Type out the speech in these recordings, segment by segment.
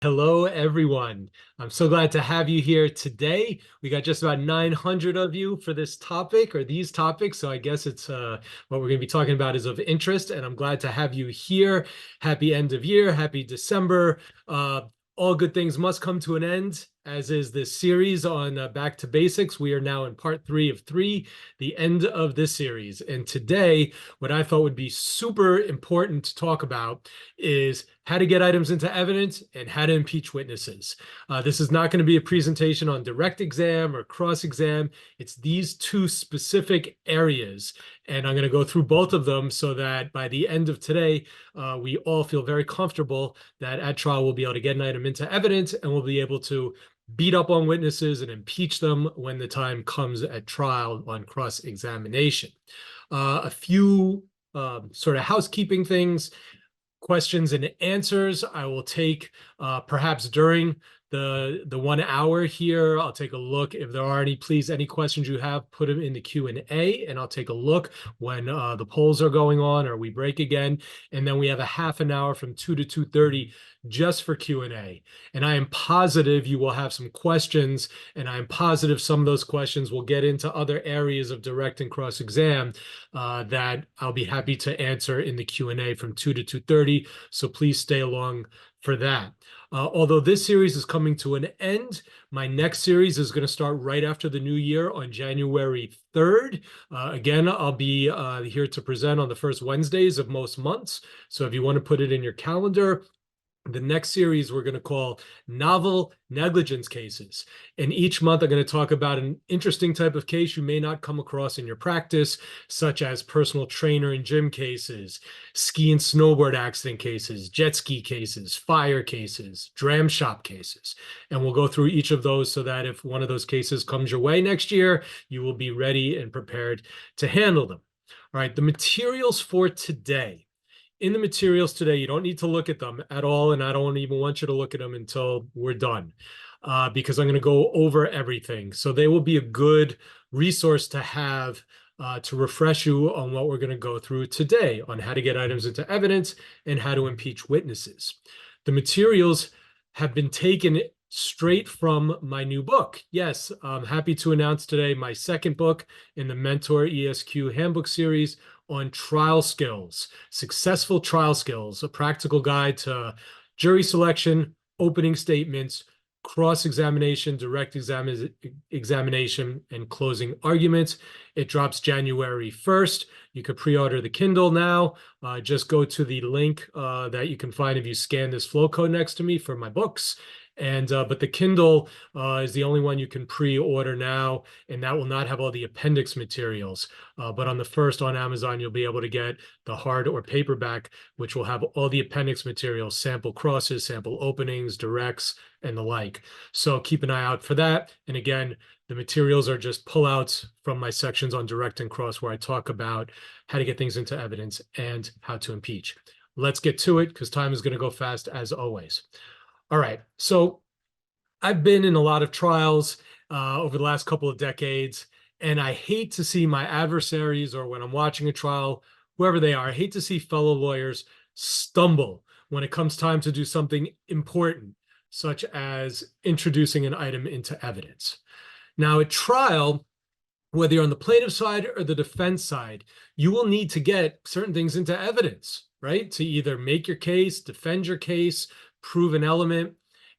Hello, everyone. I'm so glad to have you here today. We got just about 900 of you for this topic or these topics. So I guess it's what we're going to be talking about is of interest. And I'm glad to have you here. Happy end of year. Happy December. Uh, all good things must come to an end, as is this series on Back to Basics. We are now in part 3 of 3, the end of this series. And today, what I thought would be super important to talk about is how to get items into evidence and how to impeach witnesses. This is not going to be a presentation on direct exam or cross exam. It's these two specific areas. And I'm going to go through both of them so that by the end of today, we all feel very comfortable that at trial we'll be able to get an item into evidence and we'll be able to beat up on witnesses and impeach them when the time comes at trial on cross-examination. A few sort of housekeeping things, questions and answers I will take perhaps during the 1 hour here. I'll take a look if there are any questions you have, put them in the Q&A, and I'll take a look when the polls are going on or we break again. And then we have a half an hour from 2 to 2:30 just for Q&A. And I am positive you will have some questions, and I'm positive some of those questions will get into other areas of direct and cross exam that I'll be happy to answer in the Q&A from 2 to 2:30. So please stay along for that. Although this series is coming to an end, my next series is going to start right after the new year on January 3rd. Again, I'll be here to present on the first Wednesdays of most months. So if you want to put it in your calendar, the next series we're going to call Novel Negligence Cases. And each month I'm going to talk about an interesting type of case you may not come across in your practice, such as personal trainer and gym cases, ski and snowboard accident cases, jet ski cases, fire cases, dram shop cases. And we'll go through each of those so that if one of those cases comes your way next year, you will be ready and prepared to handle them. All right, the materials for today. In the materials today, you don't need to look at them at all, and I don't even want you to look at them until we're done, because I'm going to go over everything. So they will be a good resource to have to refresh you on what we're going to go through today on how to get items into evidence and how to impeach witnesses. The materials have been taken straight from my new book. Yes, I'm happy to announce today my second book in the Mentor ESQ Handbook series on trial skills, successful trial skills, a practical guide to jury selection, opening statements, cross-examination, direct examination, and closing arguments. It drops January 1st. You could pre-order the Kindle now. Just go to the link that you can find if you scan this flow code next to me for my books. And but the Kindle is the only one you can pre-order now, and that will not have all the appendix materials. But on the first on Amazon, you'll be able to get the hard or paperback, which will have all the appendix materials, sample crosses, sample openings, directs, and the like. So keep an eye out for that. And again, the materials are just pullouts from my sections on direct and cross where I talk about how to get things into evidence and how to impeach. Let's get to it because time is going to go fast as always. All right, so I've been in a lot of trials over the last couple of decades, and I hate to see my adversaries or when I'm watching a trial, whoever they are, I hate to see fellow lawyers stumble when it comes time to do something important, such as introducing an item into evidence. Now, at trial, whether you're on the plaintiff side or the defense side, you will need to get certain things into evidence, right? To either make your case, defend your case, prove an element.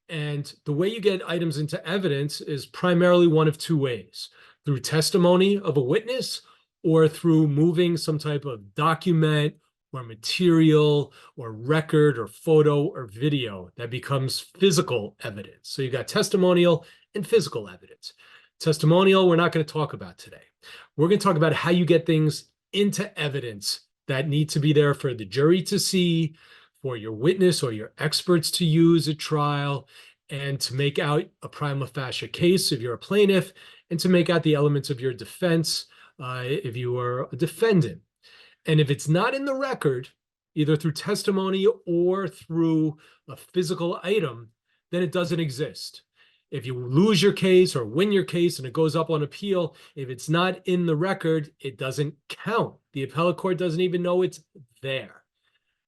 And the way you get items into evidence is primarily one of two ways: through testimony of a witness or through moving some type of document or material or record or photo or video that becomes physical evidence. So you got testimonial and physical evidence. Testimonial, we're not going to talk about today. We're going to talk about how you get things into evidence that need to be there for the jury to see, for your witness or your experts to use at trial, and to make out a prima facie case if you're a plaintiff, and to make out the elements of your defense if you are a defendant. And if it's not in the record, either through testimony or through a physical item, then it doesn't exist. If you lose your case or win your case and it goes up on appeal, if it's not in the record, it doesn't count. The appellate court doesn't even know it's there.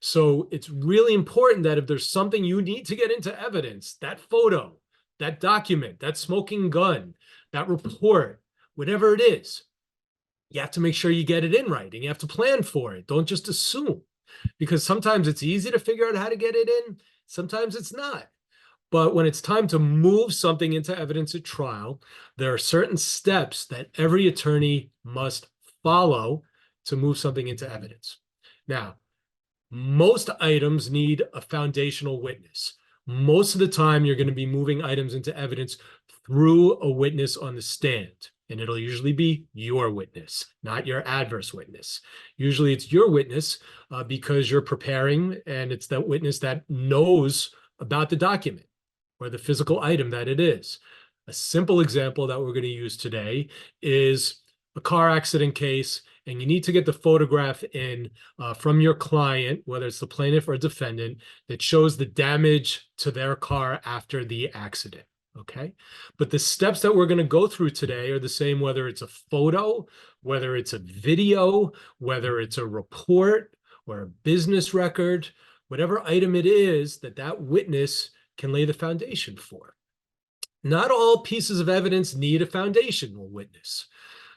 So it's really important that if there's something you need to get into evidence, that photo, that document, that smoking gun, that report, whatever it is, you have to make sure you get it in writing. You have to plan for it. Don't just assume, because sometimes it's easy to figure out how to get it in. Sometimes it's not. But when it's time to move something into evidence at trial, there are certain steps that every attorney must follow to move something into evidence. Now, most items need a foundational witness. Most of the time, you're going to be moving items into evidence through a witness on the stand. And it'll usually be your witness, not your adverse witness. Usually it's your witness because you're preparing, and it's that witness that knows about the document or the physical item that it is. A simple example that we're going to use today is a car accident case, and you need to get the photograph in from your client, whether it's the plaintiff or defendant, that shows the damage to their car after the accident. Okay. But the steps that we're going to go through today are the same, whether it's a photo, whether it's a video, whether it's a report or a business record, whatever item it is that that witness can lay the foundation for. Not all pieces of evidence need a foundational witness.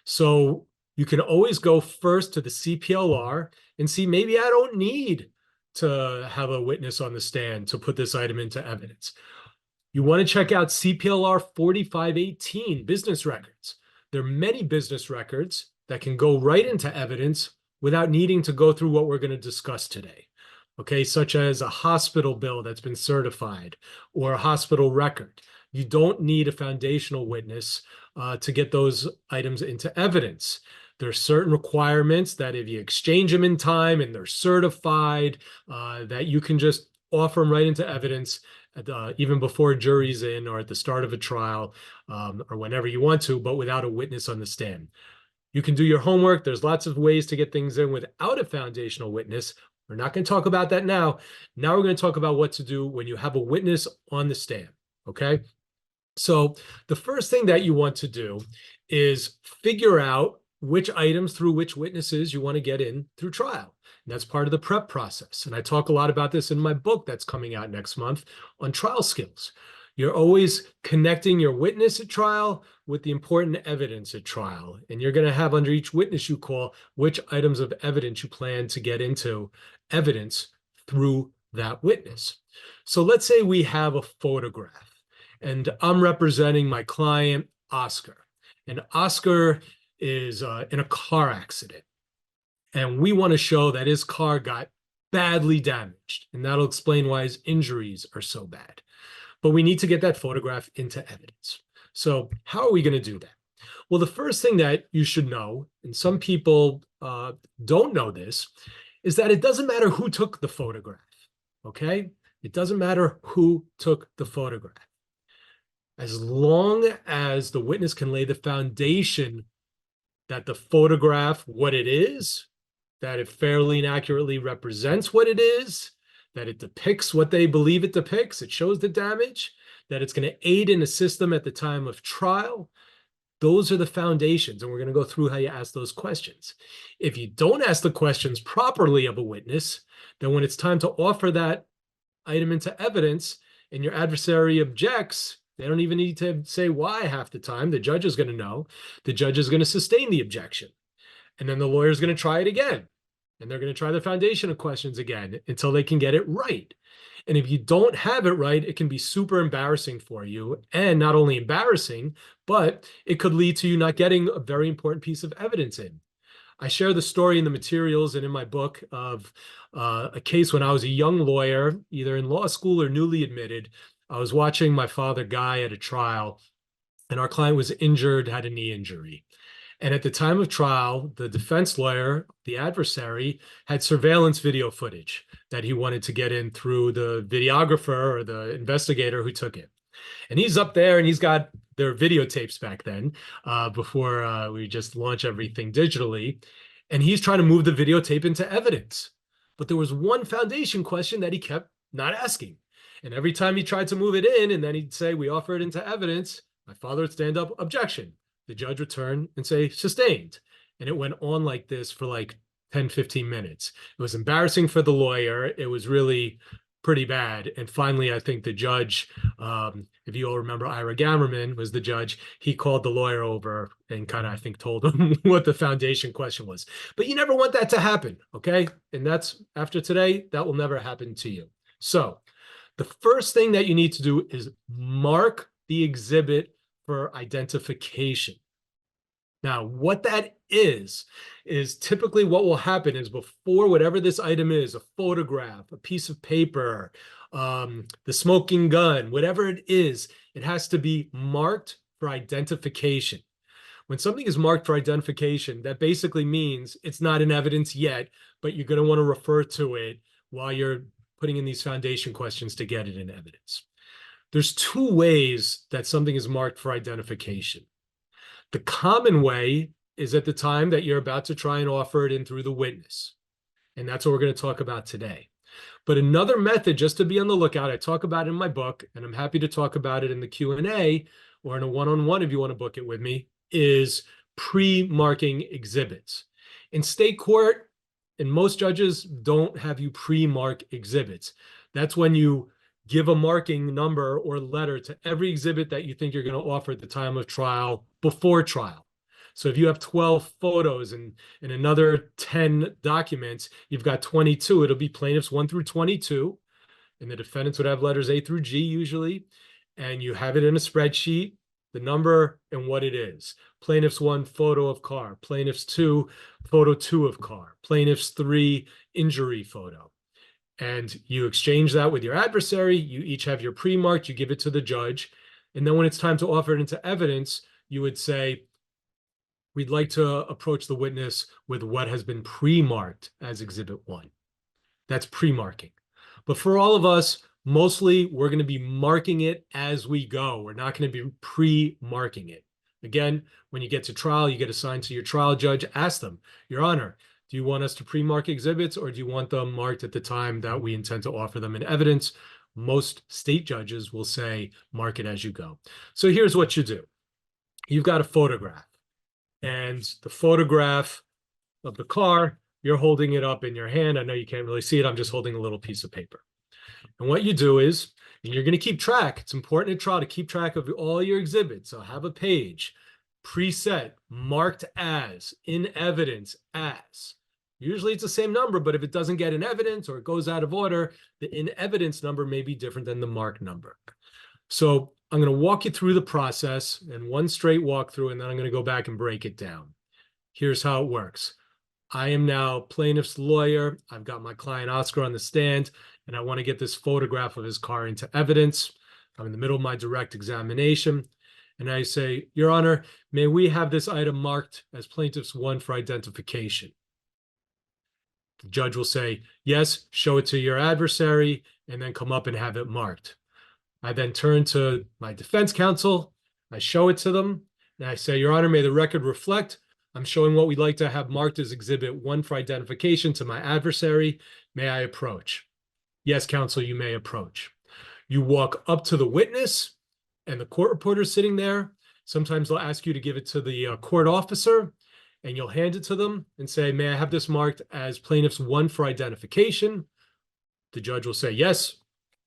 So you can always go first to the CPLR and see, maybe I don't need to have a witness on the stand to put this item into evidence. You want to check out CPLR 4518, business records. There are many business records that can go right into evidence without needing to go through what we're going to discuss today. Okay, such as a hospital bill that's been certified or a hospital record. You don't need a foundational witness to get those items into evidence. There are certain requirements that if you exchange them in time and they're certified, that you can just offer them right into evidence even before a jury's in or at the start of a trial or whenever you want to, but without a witness on the stand. You can do your homework. There's lots of ways to get things in without a foundational witness. We're not going to talk about that now. Now we're going to talk about what to do when you have a witness on the stand, okay? So the first thing that you want to do is figure out which items through which witnesses you want to get in through trial. And that's part of the prep process. And I talk a lot about this in my book that's coming out next month on trial skills. You're always connecting your witness at trial with the important evidence at trial. And you're going to have under each witness you call which items of evidence you plan to get into evidence through that witness. So let's say we have a photograph and I'm representing my client, Oscar. And Oscar is in a car accident. And we want to show that his car got badly damaged. And that'll explain why his injuries are so bad. But we need to get that photograph into evidence. So how are we going to do that? Well, the first thing that you should know, and some people don't know this, is that it doesn't matter who took the photograph, okay? It doesn't matter who took the photograph. As long as the witness can lay the foundation that the photograph, what it is, that it fairly and accurately represents what it is, that it depicts what they believe it depicts, it shows the damage, that it's going to aid and assist them at the time of trial. Those are the foundations, and we're going to go through how you ask those questions. If you don't ask the questions properly of a witness, then when it's time to offer that item into evidence and your adversary objects, they don't even need to say why half the time. The judge is going to know. The judge is going to sustain the objection. And then the lawyer is going to try it again. And they're going to try the foundation of questions again until they can get it right. And if you don't have it right, it can be super embarrassing for you. And not only embarrassing, but it could lead to you not getting a very important piece of evidence in. I share the story in the materials and in my book of a case when I was a young lawyer, either in law school or newly admitted. I was watching my father, Guy, at a trial, and our client was injured, had a knee injury. And at the time of trial, the defense lawyer, the adversary, had surveillance video footage that he wanted to get in through the videographer or the investigator who took it. And he's up there and he's got their videotapes back then, before we just launch everything digitally. And he's trying to move the videotape into evidence. But there was one foundation question that he kept not asking. And every time he tried to move it in, and then he'd say, we offer it into evidence, my father would stand up, objection. The judge would turn and say, sustained. And it went on like this for like 10, 15 minutes. It was embarrassing for the lawyer. It was really pretty bad. And finally, I think the judge, if you all remember, Ira Gammerman was the judge. He called the lawyer over and kind of, I think, told him what the foundation question was. But you never want that to happen, okay? And that's, after today, that will never happen to you. So the first thing that you need to do is mark the exhibit for identification. Now, what that is typically what will happen is before whatever this item is, a photograph, a piece of paper, the smoking gun, whatever it is, it has to be marked for identification. When something is marked for identification, that basically means it's not in evidence yet, but you're going to want to refer to it while you're putting in these foundation questions to get it in evidence. There's two ways that something is marked for identification. The common way is at the time that you're about to try and offer it in through the witness. And that's what we're going to talk about today. But another method, just to be on the lookout, I talk about it in my book, and I'm happy to talk about it in the Q&A or in a one-on-one if you want to book it with me, is pre-marking exhibits. In state court, and most judges don't have you pre-mark exhibits. That's when you give a marking number or letter to every exhibit that you think you're going to offer at the time of trial before trial. So if you have 12 photos and another 10 documents, you've got 22. It'll be plaintiffs 1 through 22, and the defendants would have letters A through G usually, and you have it in a spreadsheet, the number and what it is. Plaintiffs 1, photo of car. Plaintiffs 2, photo 2 of car. Plaintiffs 3, injury photo. And you exchange that with your adversary. You each have your pre-marked, you give it to the judge. And then when it's time to offer it into evidence, you would say, we'd like to approach the witness with what has been pre-marked as Exhibit 1. That's pre-marking. But for all of us, mostly we're going to be marking it as we go. We're not going to be pre-marking it. Again, when you get to trial, you get assigned to your trial judge. Ask them, Your Honor, do you want us to pre-mark exhibits, or do you want them marked at the time that we intend to offer them in evidence? Most state judges will say, mark it as you go. So here's what you do. You've got a photograph, and the photograph of the car, you're holding it up in your hand. I know you can't really see it. I'm just holding a little piece of paper. And what you do is, and you're going to keep track. It's important at trial to keep track of all your exhibits. So have a page, preset, marked as, in evidence as. Usually it's the same number, but if it doesn't get in evidence or it goes out of order, the in evidence number may be different than the marked number. So I'm going to walk you through the process in one straight walkthrough, and then I'm going to go back and break it down. Here's how it works. I am now plaintiff's lawyer. I've got my client Oscar on the stand, and I want to get this photograph of his car into evidence. I'm in the middle of my direct examination, and I say, Your Honor, may we have this item marked as plaintiff's 1 for identification? The judge will say, yes, show it to your adversary, and then come up and have it marked. I then turn to my defense counsel. I show it to them, and I say, Your Honor, may the record reflect I'm showing what we'd like to have marked as Exhibit 1 for identification to my adversary. May I approach? Yes, counsel, you may approach. You walk up to the witness, and the court reporter is sitting there. Sometimes they'll ask you to give it to the court officer, and you'll hand it to them and say, may I have this marked as plaintiff's 1 for identification? The judge will say, yes,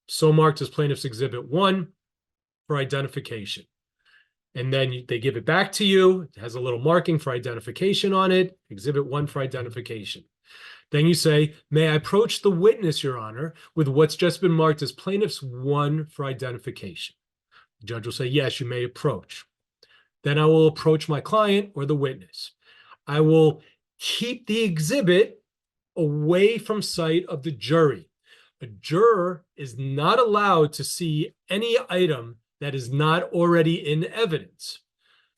so marked as plaintiff's Exhibit 1 for identification. And then they give it back to you. It has a little marking for identification on it, Exhibit 1 for identification. Then you say, may I approach the witness, Your Honor, with what's just been marked as plaintiff's 1 for identification? The judge will say, yes, you may approach. Then I will approach my client or the witness. I will keep the exhibit away from sight of the jury. A juror is not allowed to see any item that is not already in evidence.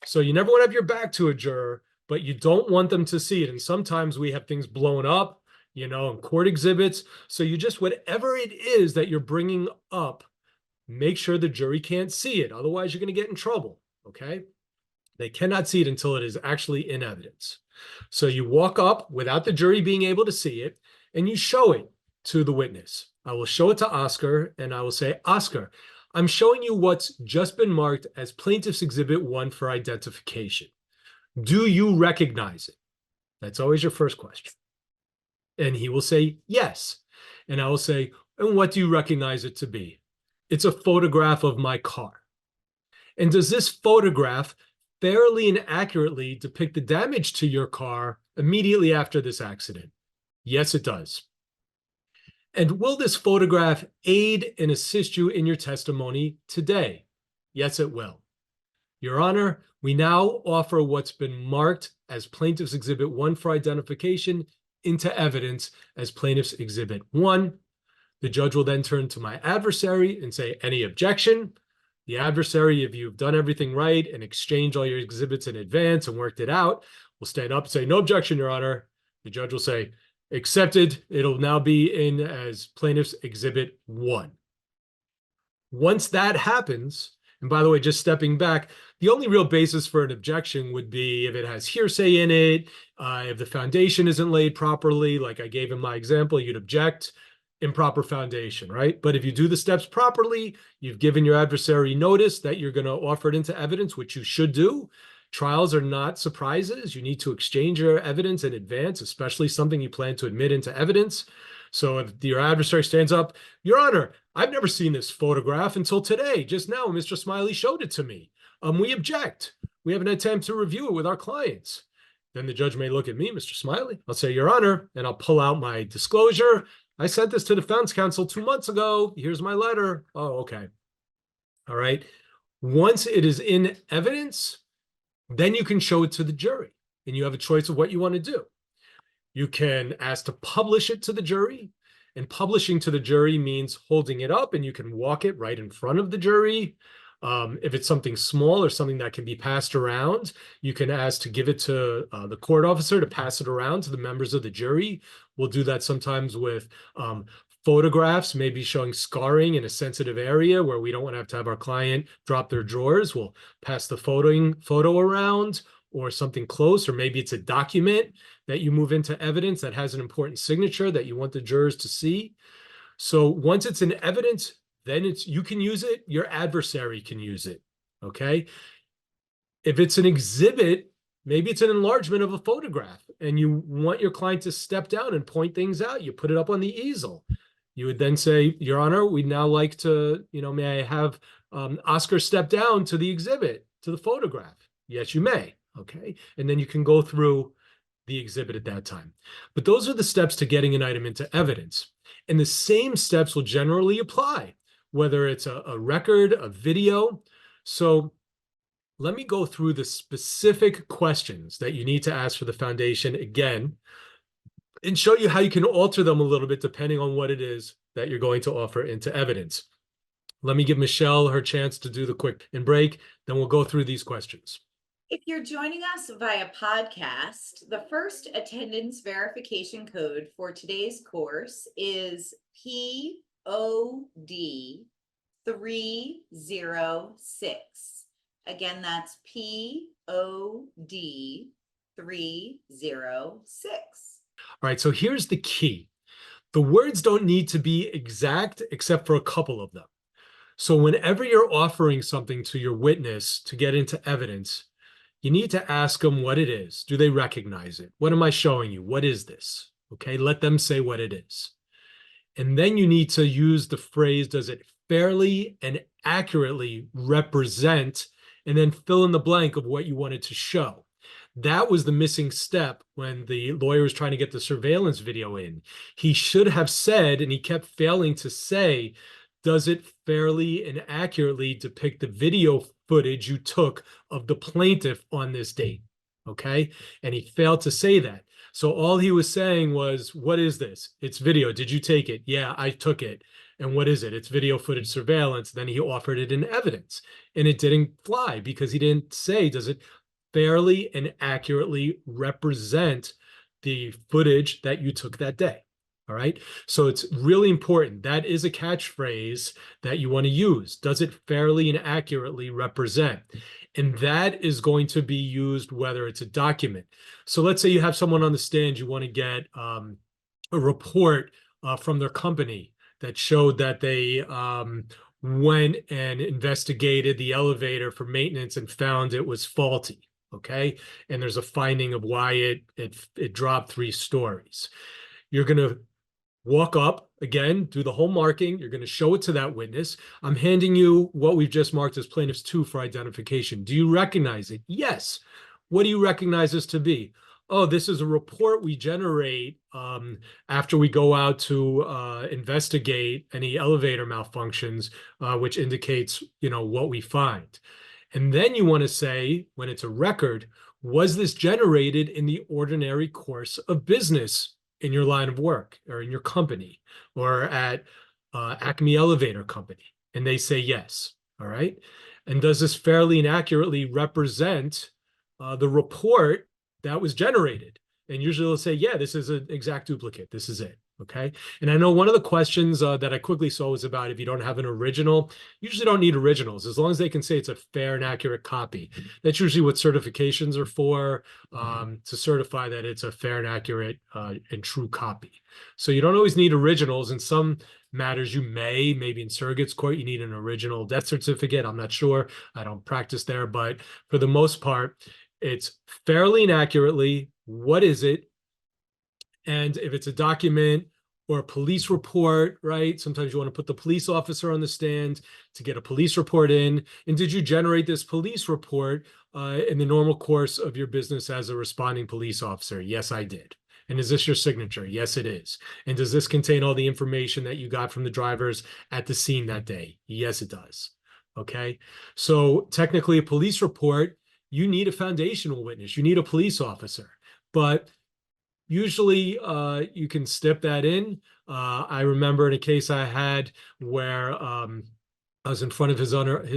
So you never want to have your back to a juror, but you don't want them to see it. And sometimes we have things blown up, in court exhibits. So you just, whatever it is that you're bringing up, make sure the jury can't see it. Otherwise, you're going to get in trouble, okay? They cannot see it until it is actually in evidence. So you walk up without the jury being able to see it, and you show it to the witness. I will show it to Oscar, and I will say, Oscar, I'm showing you what's just been marked as Plaintiff's Exhibit 1 for identification. Do you recognize it? That's always your first question. And he will say, yes. And I will say, and what do you recognize it to be? It's a photograph of my car. And does this photograph fairly and accurately depict the damage to your car immediately after this accident? Yes, it does. And will this photograph aid and assist you in your testimony today? Yes, it will. Your Honor, we now offer what's been marked as Plaintiff's Exhibit 1 for identification into evidence as Plaintiff's Exhibit 1. The judge will then turn to my adversary and say, any objection? The adversary, if you've done everything right and exchanged all your exhibits in advance and worked it out, will stand up and say, no objection, Your Honor. The judge will say, accepted. It'll now be in as Plaintiff's Exhibit 1. Once that happens, and by the way, just stepping back, the only real basis for an objection would be if it has hearsay in it, if the foundation isn't laid properly, like I gave in my example, you'd object. Improper foundation, right? But if you do the steps properly, you've given your adversary notice that you're going to offer it into evidence, which you should do. Trials are not surprises. You need to exchange your evidence in advance, especially something you plan to admit into evidence. So if your adversary stands up, Your Honor, I've never seen this photograph until today. Just now, Mr. Smiley showed it to me. We object. We have an attempt to review it with our clients. Then the judge may look at me, Mr. Smiley. I'll say, Your Honor, and I'll pull out my disclosure. I sent this to the defense counsel 2 months ago. Here's my letter. Oh, okay. All right. Once it is in evidence, then you can show it to the jury and you have a choice of what you want to do. You can ask to publish it to the jury, and publishing to the jury means holding it up and you can walk it right in front of the jury. If it's something small or something that can be passed around, you can ask to give it to the court officer to pass it around to the members of the jury. We'll do that sometimes with photographs, maybe showing scarring in a sensitive area where we don't want to have our client drop their drawers. We'll pass the photo around, or something close, or maybe it's a document that you move into evidence that has an important signature that you want the jurors to see. So once it's in evidence, then you can use it, your adversary can use it, okay? If it's an exhibit, maybe it's an enlargement of a photograph and you want your client to step down and point things out, you put it up on the easel. You would then say, Your Honor, we'd now like to, may I have Oscar step down to the exhibit, to the photograph? Yes, you may, okay? And then you can go through the exhibit at that time. But those are the steps to getting an item into evidence. And the same steps will generally apply, whether it's a record, a video. So let me go through the specific questions that you need to ask for the foundation again, and show you how you can alter them a little bit depending on what it is that you're going to offer into evidence. Let me give Michelle her chance to do the quick and break, then we'll go through these questions. If you're joining us via podcast, the first attendance verification code for today's course is POD 306. Again, that's POD 306. All right, so here's the key. The words don't need to be exact except for a couple of them. So whenever you're offering something to your witness to get into evidence, you need to ask them what it is. Do they recognize it? What am I showing you? What is this? Okay, let them say what it is. And then you need to use the phrase, does it fairly and accurately represent, and then fill in the blank of what you wanted to show. That was the missing step when the lawyer was trying to get the surveillance video in. He should have said, and he kept failing to say, does it fairly and accurately depict the video footage you took of the plaintiff on this date? Okay. And he failed to say that. So all he was saying was, what is this? It's video. Did you take it? Yeah, I took it. And what is it? It's video footage surveillance. Then he offered it in evidence and it didn't fly because he didn't say, does it fairly and accurately represent the footage that you took that day? All right. So it's really important. That is a catchphrase that you want to use. Does it fairly and accurately represent? And that is going to be used whether it's a document. So let's say you have someone on the stand, you want to get a report from their company that showed that they went and investigated the elevator for maintenance and found it was faulty. Okay. And there's a finding of why it dropped 3 stories. You're going to walk up again, do the whole marking. You're going to show it to that witness. I'm handing you what we've just marked as plaintiffs 2 for identification. Do you recognize it? Yes. What do you recognize this to be? Oh, this is a report we generate after we go out to investigate any elevator malfunctions, which indicates, what we find. And then you want to say, when it's a record, was this generated in the ordinary course of business in your line of work or in your company or at Acme Elevator Company? And they say yes. All right. And does this fairly and accurately represent the report that was generated? And usually they'll say, yeah, this is an exact duplicate. This is it. Okay. And I know one of the questions that I quickly saw was about if you don't have an original, you usually don't need originals as long as they can say it's a fair and accurate copy. That's usually what certifications are for, to certify that it's a fair and accurate and true copy. So you don't always need originals. In some matters, you maybe in surrogate's court, you need an original death certificate. I'm not sure. I don't practice there, but for the most part, it's fairly and accurately, what is it? And if it's a document or a police report, right? Sometimes you want to put the police officer on the stand to get a police report in. And did you generate this police report in the normal course of your business as a responding police officer? Yes, I did. And is this your signature? Yes, it is. And does this contain all the information that you got from the drivers at the scene that day? Yes, it does. Okay. So technically a police report, you need a foundational witness. You need a police officer. But usually you can step that in. I remember in a case I had where I was in front of His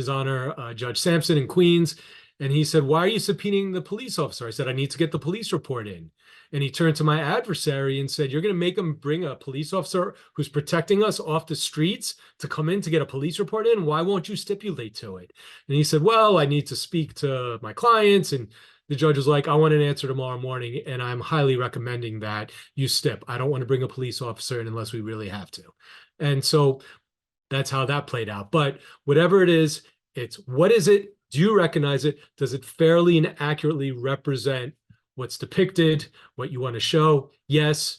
Honor Judge Sampson in Queens, and he said, "Why are you subpoenaing the police officer?" I said, "I need to get the police report in." And he turned to my adversary and said, "You're going to make him bring a police officer who's protecting us off the streets to come in to get a police report in? Why won't you stipulate to it?" And he said, "Well, I need to speak to my clients." And the judge was like, "I want an answer tomorrow morning, and I'm highly recommending that you stip. I don't want to bring a police officer in unless we really have to." And so that's how that played out. But whatever it is, it's what is it? Do you recognize it? Does it fairly and accurately represent what's depicted, what you want to show? Yes.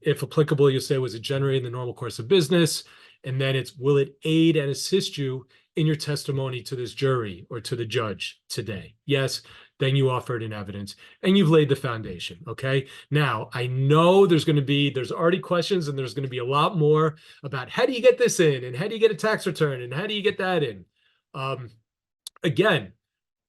If applicable, you'll say, was it generated in the normal course of business? And then it's, will it aid and assist you in your testimony to this jury or to the judge today? Yes. Then you offer it in evidence and you've laid the foundation. Okay. Now I know there's already questions and there's going to be a lot more about how do you get this in and how do you get a tax return and how do you get that in? Again,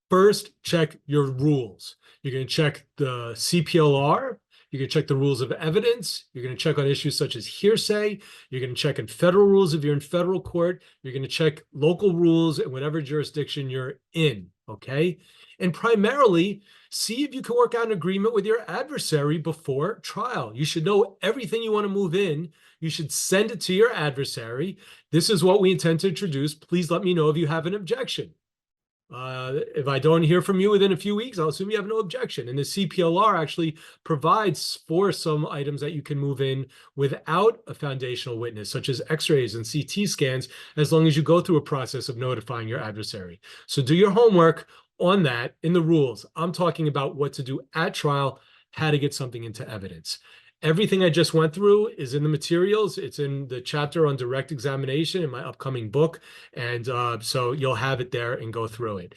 first check your rules. You're going to check the CPLR. You're going to check the rules of evidence. You're going to check on issues such as hearsay. You're going to check in federal rules if you're in federal court. You're going to check local rules in whatever jurisdiction you're in, okay? And primarily, see if you can work out an agreement with your adversary before trial. You should know everything you want to move in. You should send it to your adversary. This is what we intend to introduce. Please let me know if you have an objection. If I don't hear from you within a few weeks, I'll assume you have no objection. And the CPLR actually provides for some items that you can move in without a foundational witness, such as x-rays and CT scans, as long as you go through a process of notifying your adversary. So do your homework on that in the rules. I'm talking about what to do at trial, how to get something into evidence. Everything I just went through is in the materials. It's in the chapter on direct examination in my upcoming book. And so you'll have it there and go through it.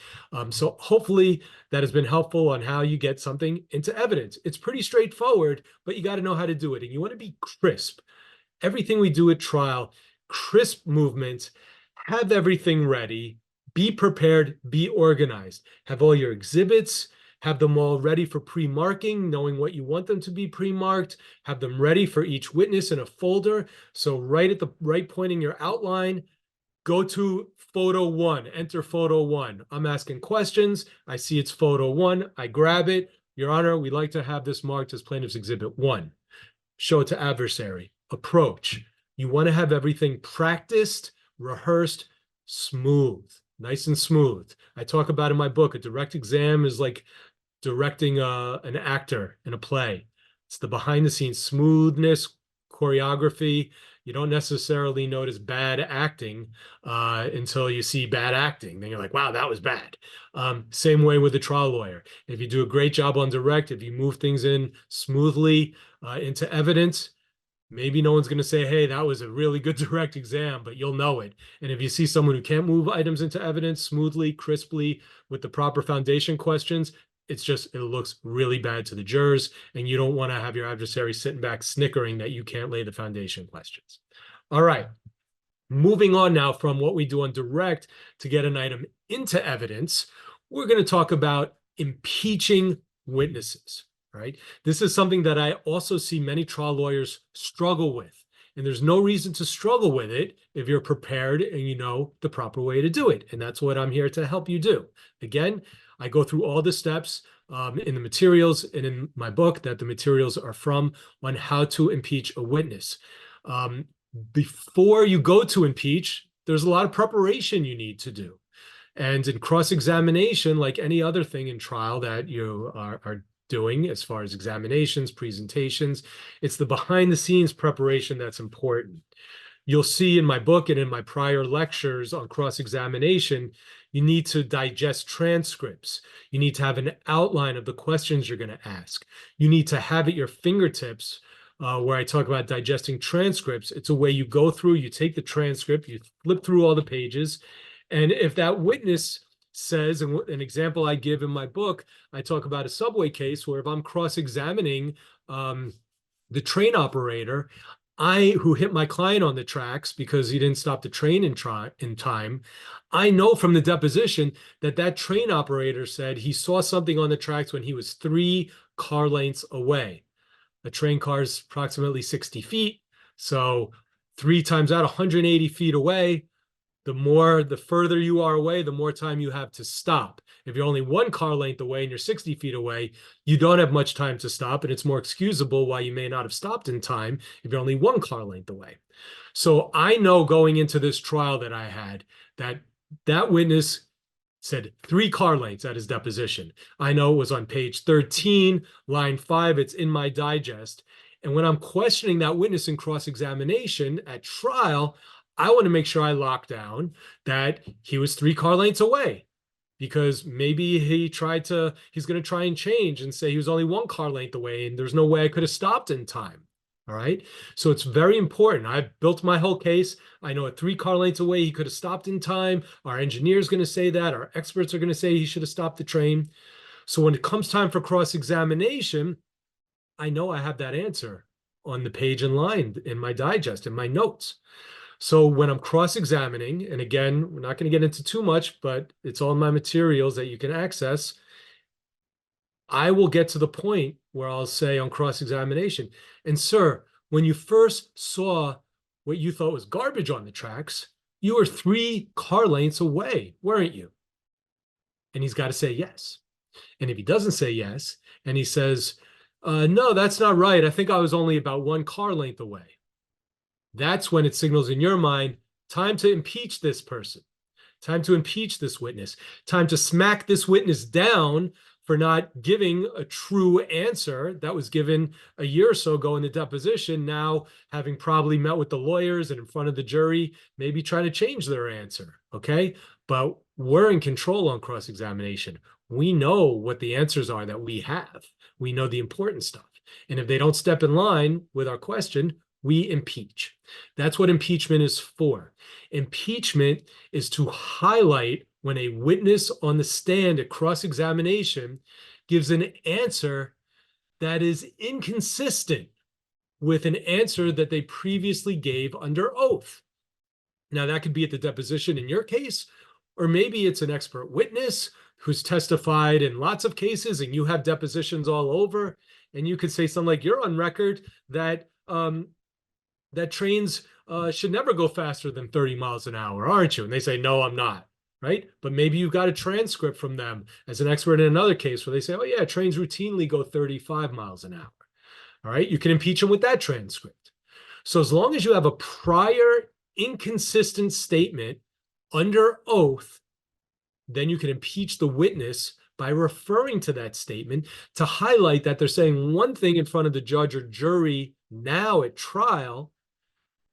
So hopefully that has been helpful on how you get something into evidence. It's pretty straightforward, but you got to know how to do it. And you want to be crisp. Everything we do at trial, crisp movements, have everything ready, be prepared, be organized, have all your exhibits, have them all ready for pre-marking, knowing what you want them to be pre-marked, have them ready for each witness in a folder. So right at the right point in your outline, go to photo 1, enter photo 1. I'm asking questions. I see it's photo 1. I grab it. Your Honor, we'd like to have this marked as plaintiff's exhibit 1. Show it to adversary. Approach. You want to have everything practiced, rehearsed, smooth, nice and smooth. I talk about in my book, a direct exam is like directing an actor in a play. It's the behind the scenes smoothness, choreography. You don't necessarily notice bad acting until you see bad acting. Then you're like, wow, that was bad. Same way with the trial lawyer. If you do a great job on direct, if you move things in smoothly into evidence, Maybe no one's going to say, hey, that was a really good direct exam, but you'll know it. And if you see someone who can't move items into evidence smoothly, crisply, with the proper foundation questions, it looks really bad to the jurors. And you don't want to have your adversary sitting back snickering that you can't lay the foundation questions. All right. Moving on now from what we do on direct to get an item into evidence, we're going to talk about impeaching witnesses, right? This is something that I also see many trial lawyers struggle with. And there's no reason to struggle with it if you're prepared and you know the proper way to do it. And that's what I'm here to help you do. Again, I go through all the steps in the materials and in my book that the materials are from on how to impeach a witness. Before you go to impeach, there's a lot of preparation you need to do. And in cross-examination, like any other thing in trial that you are doing as far as examinations, presentations, it's the behind-the-scenes preparation that's important. You'll see in my book and in my prior lectures on cross-examination, you need to digest transcripts. You need to have an outline of the questions you're going to ask. You need to have at your fingertips where I talk about digesting transcripts. It's a way you go through, you take the transcript, you flip through all the pages, and if that witness says, and an example I give in my book, I talk about a subway case where if I'm cross-examining the train operator, who hit my client on the tracks because he didn't stop the train in time, I know from the deposition that that train operator said he saw something on the tracks when he was 3 car lengths away. A train car is approximately 60 feet. So 3 times out, 180 feet away, the further you are away, the more time you have to stop. If you're only 1 car length away and you're 60 feet away, you don't have much time to stop, and it's more excusable why you may not have stopped in time if you're only 1 car length away. So I know going into this trial that I had that witness said 3 car lengths at his deposition. I know it was on page 13, line 5. It's in my digest. And when I'm questioning that witness in cross-examination at trial, I want to make sure I lock down that he was 3 car lengths away, because maybe he's going to try and change and say he was only 1 car length away and there's no way I could have stopped in time. All right. So it's very important. I've built my whole case. I know at 3 car lengths away, he could have stopped in time. Our engineer's going to say that. Our experts are going to say he should have stopped the train. So when it comes time for cross-examination, I know I have that answer on the page and line in my digest, in my notes. So when I'm cross-examining, and again, we're not going to get into too much, but it's all in my materials that you can access, I will get to the point where I'll say on cross-examination, and sir, when you first saw what you thought was garbage on the tracks, you were 3 car lengths away, weren't you? And he's got to say yes. And if he doesn't say yes, and he says, no, that's not right, I think I was only about 1 car length away, that's when it signals in your mind, time to impeach this person, time to impeach this witness, time to smack this witness down for not giving a true answer that was given a year or so ago in the deposition, now having probably met with the lawyers and in front of the jury, maybe trying to change their answer, okay? But we're in control on cross-examination. We know what the answers are that we have. We know the important stuff. And if they don't step in line with our question, we impeach. That's what impeachment is for. Impeachment is to highlight when a witness on the stand at cross-examination gives an answer that is inconsistent with an answer that they previously gave under oath. Now, that could be at the deposition in your case, or maybe it's an expert witness who's testified in lots of cases and you have depositions all over, and you could say something like, you're on record that that trains should never go faster than 30 miles an hour, aren't you? And they say, no, I'm not, right? But maybe you've got a transcript from them as an expert in another case where they say, oh yeah, trains routinely go 35 miles an hour. All right, you can impeach them with that transcript. So as long as you have a prior inconsistent statement under oath, then you can impeach the witness by referring to that statement to highlight that they're saying one thing in front of the judge or jury now at trial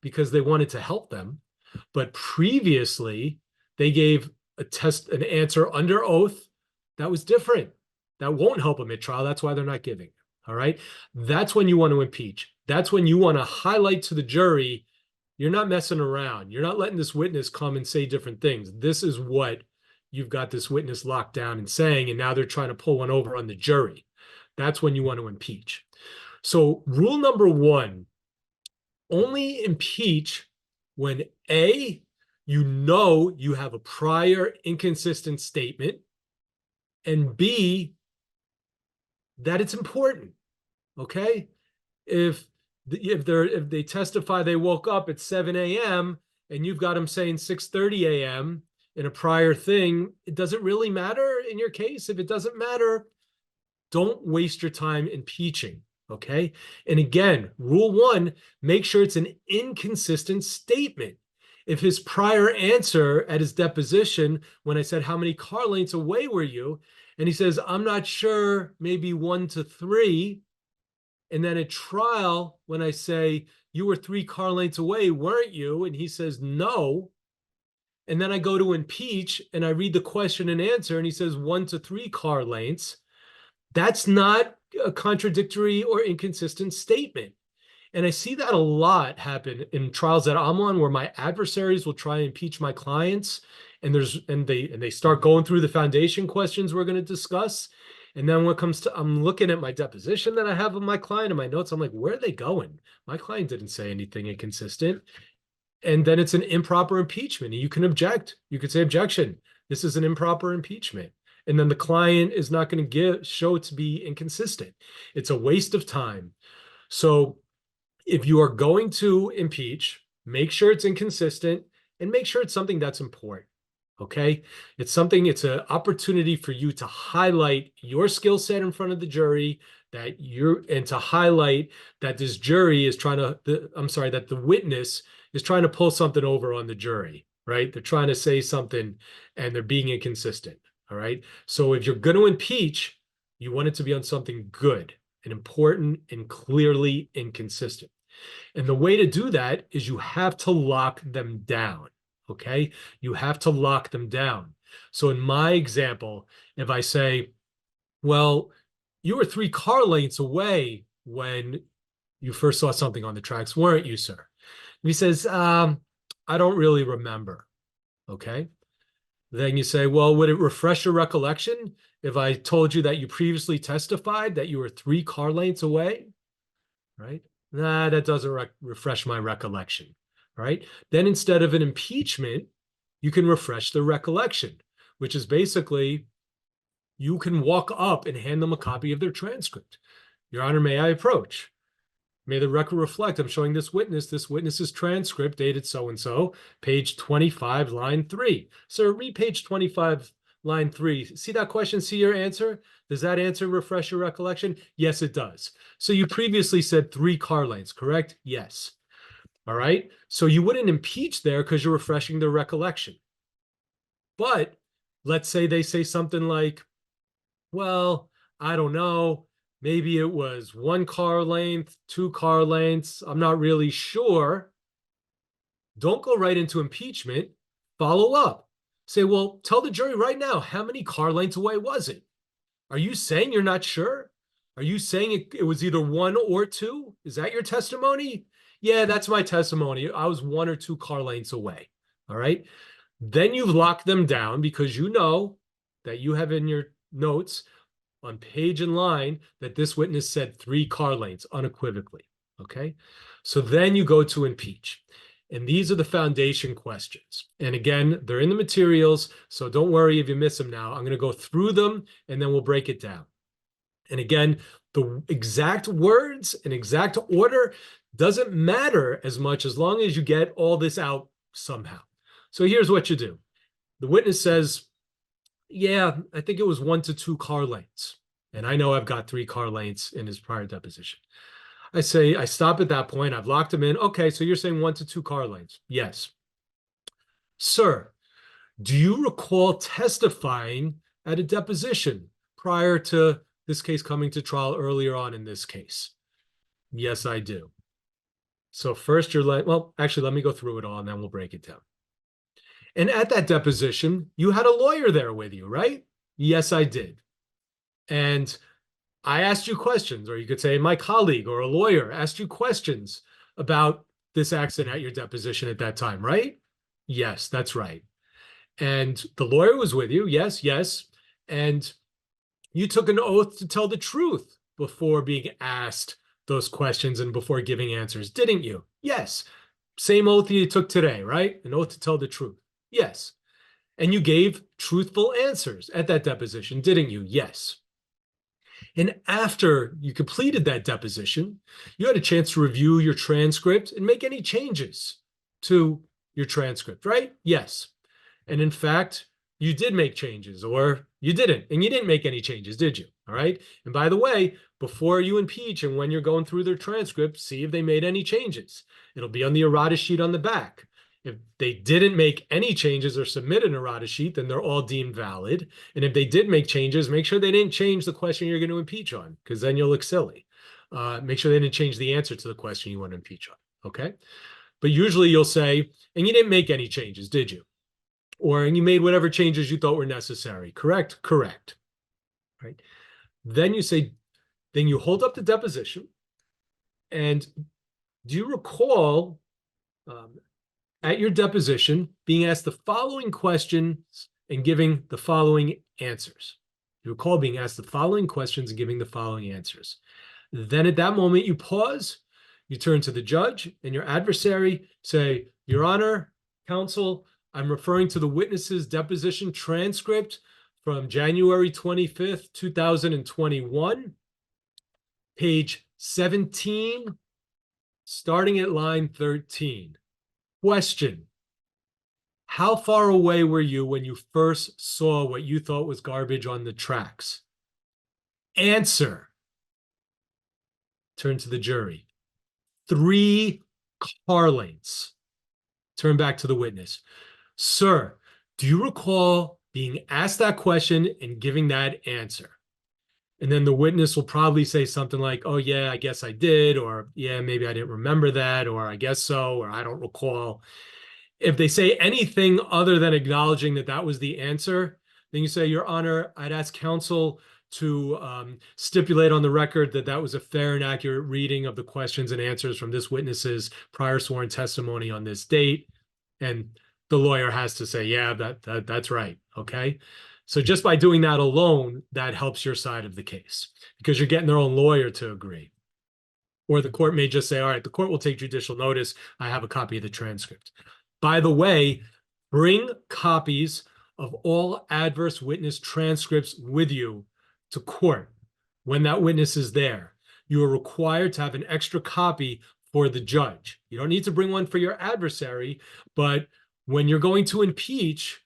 because they wanted to help them, but previously they gave an answer under oath that was different. That won't help them at trial. That's why they're not giving. All right. That's when you want to impeach. That's when you want to highlight to the jury, you're not messing around. You're not letting this witness come and say different things. This is what you've got this witness locked down and saying, and now they're trying to pull one over on the jury. That's when you want to impeach. So rule number one, only impeach when A, you know you have a prior inconsistent statement, and B, that it's important. Okay? If they testify they woke up at 7 a.m. and you've got them saying 6:30 a.m. in a prior thing, it doesn't really matter in your case. If it doesn't matter, don't waste your time impeaching. Okay. And again, rule one, make sure it's an inconsistent statement. If his prior answer at his deposition, when I said, how many car lengths away were you? And he says, I'm not sure, maybe 1 to 3. And then at trial, when I say, you were 3 car lengths away, weren't you? And he says, no. And then I go to impeach and I read the question and answer, and he says 1 to 3 car lengths. That's not a contradictory or inconsistent statement. And I see that a lot happen in trials that I'm on, where my adversaries will try and impeach my clients, and they start going through the foundation questions we're going to discuss. And then when it comes to, I'm looking at my deposition that I have of my client and my notes, I'm like, where are they going? My client didn't say anything inconsistent. And then it's an improper impeachment. You can object. You could say, objection. This is an improper impeachment. And then the client is not going to show it to be inconsistent. It's a waste of time. So if you are going to impeach, make sure it's inconsistent and make sure it's something that's important. Okay. It's an opportunity for you to highlight your skill set in front of the jury, and to highlight that this jury is that the witness is trying to pull something over on the jury, right? They're trying to say something and they're being inconsistent. All right. So if you're going to impeach, you want it to be on something good and important and clearly inconsistent. And the way to do that is you have to lock them down. Okay. You have to lock them down. So in my example, if I say, well, you were 3 car lengths away when you first saw something on the tracks, weren't you, sir? And he says, I don't really remember. Okay. Then you say, well, would it refresh your recollection if I told you that you previously testified that you were 3 car lengths away? Right? Nah, that doesn't refresh my recollection. Right? Then instead of an impeachment, you can refresh the recollection, which is basically you can walk up and hand them a copy of their transcript. Your Honor, may I approach? May the record reflect, I'm showing this witness's transcript dated so-and-so, page 25, line 3. Sir, read page 25, line 3. See that question, see your answer? Does that answer refresh your recollection? Yes, it does. So you previously said 3 car lengths, correct? Yes. All right. So you wouldn't impeach there because you're refreshing their recollection. But let's say they say something like, well, I don't know. Maybe it was 1 car length, 2 car lengths. I'm not really sure. Don't go right into impeachment. Follow up. Say, well, tell the jury right now, how many car lengths away was it? Are you saying you're not sure? Are you saying it was either 1 or 2? Is that your testimony? Yeah, that's my testimony. I was 1 or 2 car lengths away. All right. Then you've locked them down because you know that you have in your notes on page and line that this witness said 3 car lengths unequivocally. Okay. So then you go to impeach. And these are the foundation questions. And again, they're in the materials. So don't worry if you miss them now. I'm going to go through them and then we'll break it down. And again, the exact words and exact order doesn't matter as much as long as you get all this out somehow. So here's what you do. The witness says, yeah, I think it was 1 to 2 car lengths. And I know I've got 3 car lengths in his prior deposition. I stop at that point. I've locked him in. Okay, so you're saying 1 to 2 car lengths. Yes. Sir, do you recall testifying at a deposition prior to this case coming to trial earlier on in this case? Yes, I do. So first you're like, well, actually, let me go through it all and then we'll break it down. And at that deposition, you had a lawyer there with you, right? Yes, I did. And I asked you questions, or you could say my colleague or a lawyer asked you questions about this accident at your deposition at that time, right? Yes, that's right. And the lawyer was with you. Yes, yes. And you took an oath to tell the truth before being asked those questions and before giving answers, didn't you? Yes. Same oath you took today, right? An oath to tell the truth. Yes. And you gave truthful answers at that deposition, didn't you? Yes. And after you completed that deposition, you had a chance to review your transcript and make any changes to your transcript, right? Yes. And in fact, you did make changes, or you didn't, and you didn't make any changes, did you? All right. And by the way, before you impeach and when you're going through their transcript, see if they made any changes. It'll be on the errata sheet on the back. If they didn't make any changes or submit an errata sheet, then they're all deemed valid. And if they did make changes, make sure they didn't change the question you're going to impeach on, because then you'll look silly. Make sure they didn't change the answer to the question you want to impeach on. Okay. But usually you'll say, and you didn't make any changes, did you? Or and you made whatever changes you thought were necessary. Correct? Correct. Right. Then you say, then you hold up the deposition. And do you recall at your deposition being asked the following questions and giving the following answers? You recall being asked the following questions and giving the following answers. Then at that moment, you pause, you turn to the judge and your adversary, say, Your Honor, counsel, I'm referring to the witness's deposition transcript from January 25th, 2021, page 17, starting at line 13. Question: how far away were you when you first saw what you thought was garbage on the tracks? Answer. Turn to the jury. 3 car lengths. Turn back to the witness. Sir, do you recall being asked that question and giving that answer? And then the witness will probably say something like, oh, yeah, I guess I did, or yeah, maybe I didn't remember that, or I guess so, or I don't recall. If they say anything other than acknowledging that that was the answer, then you say, Your Honor, I'd ask counsel to stipulate on the record that that was a fair and accurate reading of the questions and answers from this witness's prior sworn testimony on this date. And the lawyer has to say, yeah, that's right. Okay. So just by doing that alone, that helps your side of the case because you're getting their own lawyer to agree. Or the court may just say, all right, the court will take judicial notice. I have a copy of the transcript. By the way, bring copies of all adverse witness transcripts with you to court when that witness is there. You are required to have an extra copy for the judge. You don't need to bring one for your adversary, but when you're going to impeach,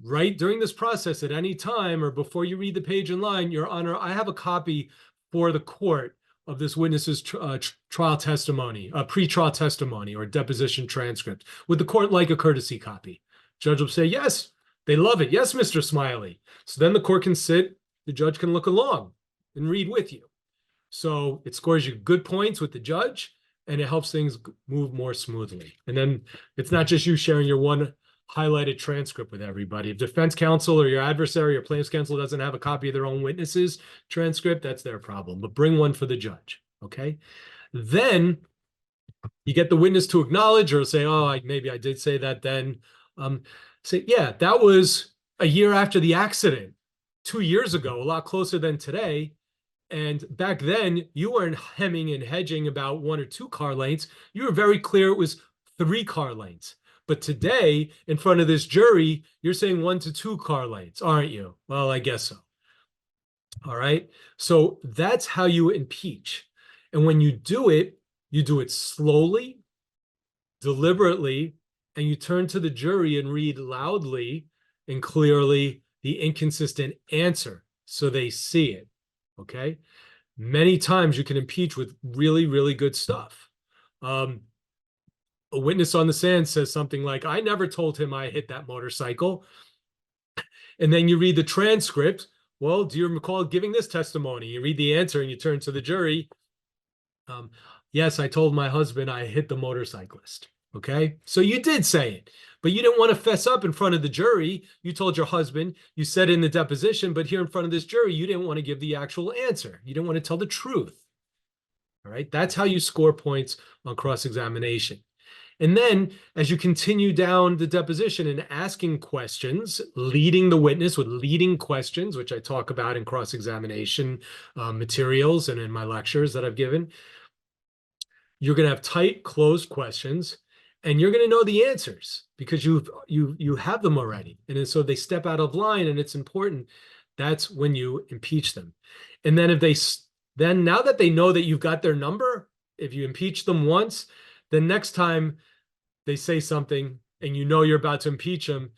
right during this process at any time or before you read the page in line, Your Honor, I have a copy for the court of this witness's trial testimony, pre-trial testimony or deposition transcript. Would the court like a courtesy copy? Judge will say, yes, they love it. Yes, Mr. Smiley. So then the court can sit, the judge can look along and read with you. So it scores you good points with the judge and it helps things move more smoothly. And then it's not just you sharing your one highlighted transcript with everybody. If defense counsel or your adversary or plaintiff's counsel doesn't have a copy of their own witness's transcript, that's their problem. But bring one for the judge, okay? Then you get the witness to acknowledge or say, oh, maybe I did say that then. Say, yeah, that was a year after the accident, 2 years ago, a lot closer than today. And back then, you weren't hemming and hedging about 1 or 2 car lengths. You were very clear it was 3 car lengths. But today, in front of this jury, you're saying 1 to 2 car lengths, aren't you? Well, I guess so. All right. So that's how you impeach. And when you do it slowly, deliberately, and you turn to the jury and read loudly and clearly the inconsistent answer so they see it. Okay. Many times you can impeach with really, really good stuff. A witness on the stand says something like, I never told him I hit that motorcycle. And then you read the transcript. Well, do you recall giving this testimony? You read the answer and you turn to the jury. Yes, I told my husband I hit the motorcyclist. Okay, so you did say it, but you didn't want to fess up in front of the jury. You told your husband, you said in the deposition, but here in front of this jury, you didn't want to give the actual answer. You didn't want to tell the truth. All right, that's how you score points on cross-examination. And then as you continue down the deposition and asking questions, leading the witness with leading questions, which I talk about in cross-examination materials and in my lectures that I've given, you're going to have tight, closed questions, and you're going to know the answers because you have them already. And so they step out of line, and it's important. That's when you impeach them. And then then now that they know that you've got their number, if you impeach them once, the next time they say something and you know you're about to impeach them,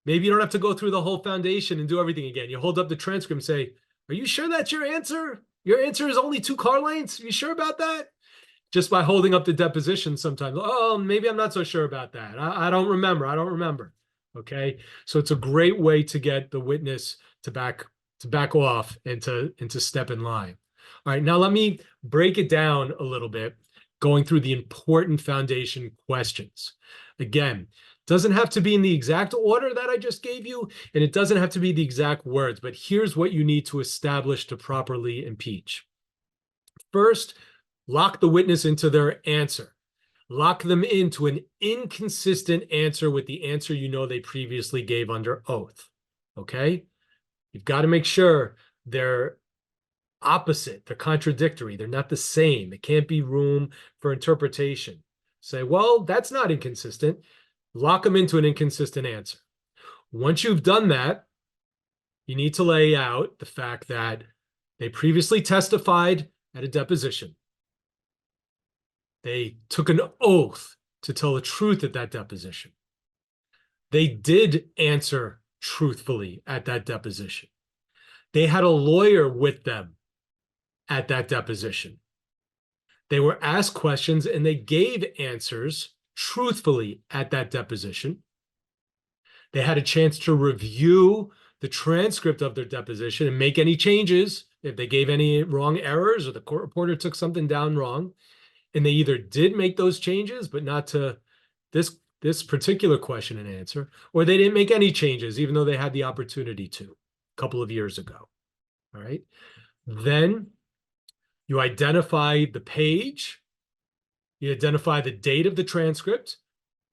maybe you don't have to go through the whole foundation and do everything again. You hold up the transcript and say, "Are you sure that's your answer? Your answer is only 2 car lengths. Are you sure about that?" Just by holding up the deposition sometimes. Oh, maybe I'm not so sure about that. I don't remember. I don't remember. Okay. So it's a great way to get the witness to back off and to step in line. All right. Now let me break it down a little bit, going through the important foundation questions. Again, doesn't have to be in the exact order that I just gave you, and it doesn't have to be the exact words, but here's what you need to establish to properly impeach. First, lock the witness into their answer. Lock them into an inconsistent answer with the answer you know they previously gave under oath. Okay? You've got to make sure they're opposite, they're contradictory, they're not the same. It can't be room for interpretation. Say, well, that's not inconsistent. Lock them into an inconsistent answer. Once you've done that, you need to lay out the fact that they previously testified at a deposition. They took an oath to tell the truth at that deposition. They did answer truthfully at that deposition. They had a lawyer with them at that deposition. They were asked questions and they gave answers truthfully at that deposition. They had a chance to review the transcript of their deposition and make any changes if they gave any wrong errors or the court reporter took something down wrong. And they either did make those changes, but not to this particular question and answer, or they didn't make any changes, even though they had the opportunity to a couple of years ago. All right. Then you identify the page. You identify the date of the transcript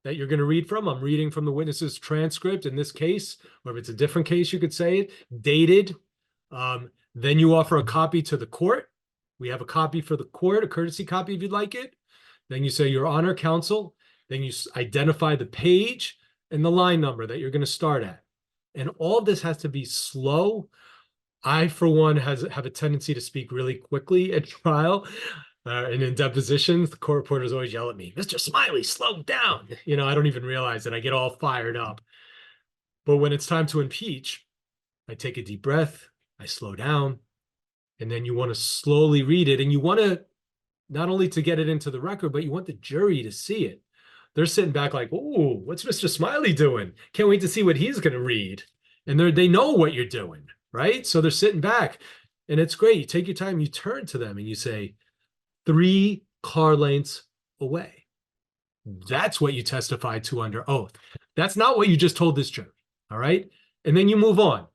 that you're going to read from. I'm reading from the witness's transcript in this case, or if it's a different case, you could say it, dated. Then you offer a copy to the court. We have a copy for the court, a courtesy copy if you'd like it. Then you say, Your Honor, counsel. Then you identify the page and the line number that you're going to start at. And all of this has to be slow. I, for one, have a tendency to speak really quickly at trial. And in depositions, the court reporters always yell at me, Mr. Smiley, slow down. You know, I don't even realize that I get all fired up. But when it's time to impeach, I take a deep breath, I slow down, and then you want to slowly read it. And you want to not only to get it into the record, but you want the jury to see it. They're sitting back like, oh, what's Mr. Smiley doing? Can't wait to see what he's going to read. And they know what you're doing, right? So they're sitting back. And it's great. You take your time, you turn to them and you say, 3 car lengths away. That's what you testified to under oath. That's not what you just told this jury. All right. And then you move on.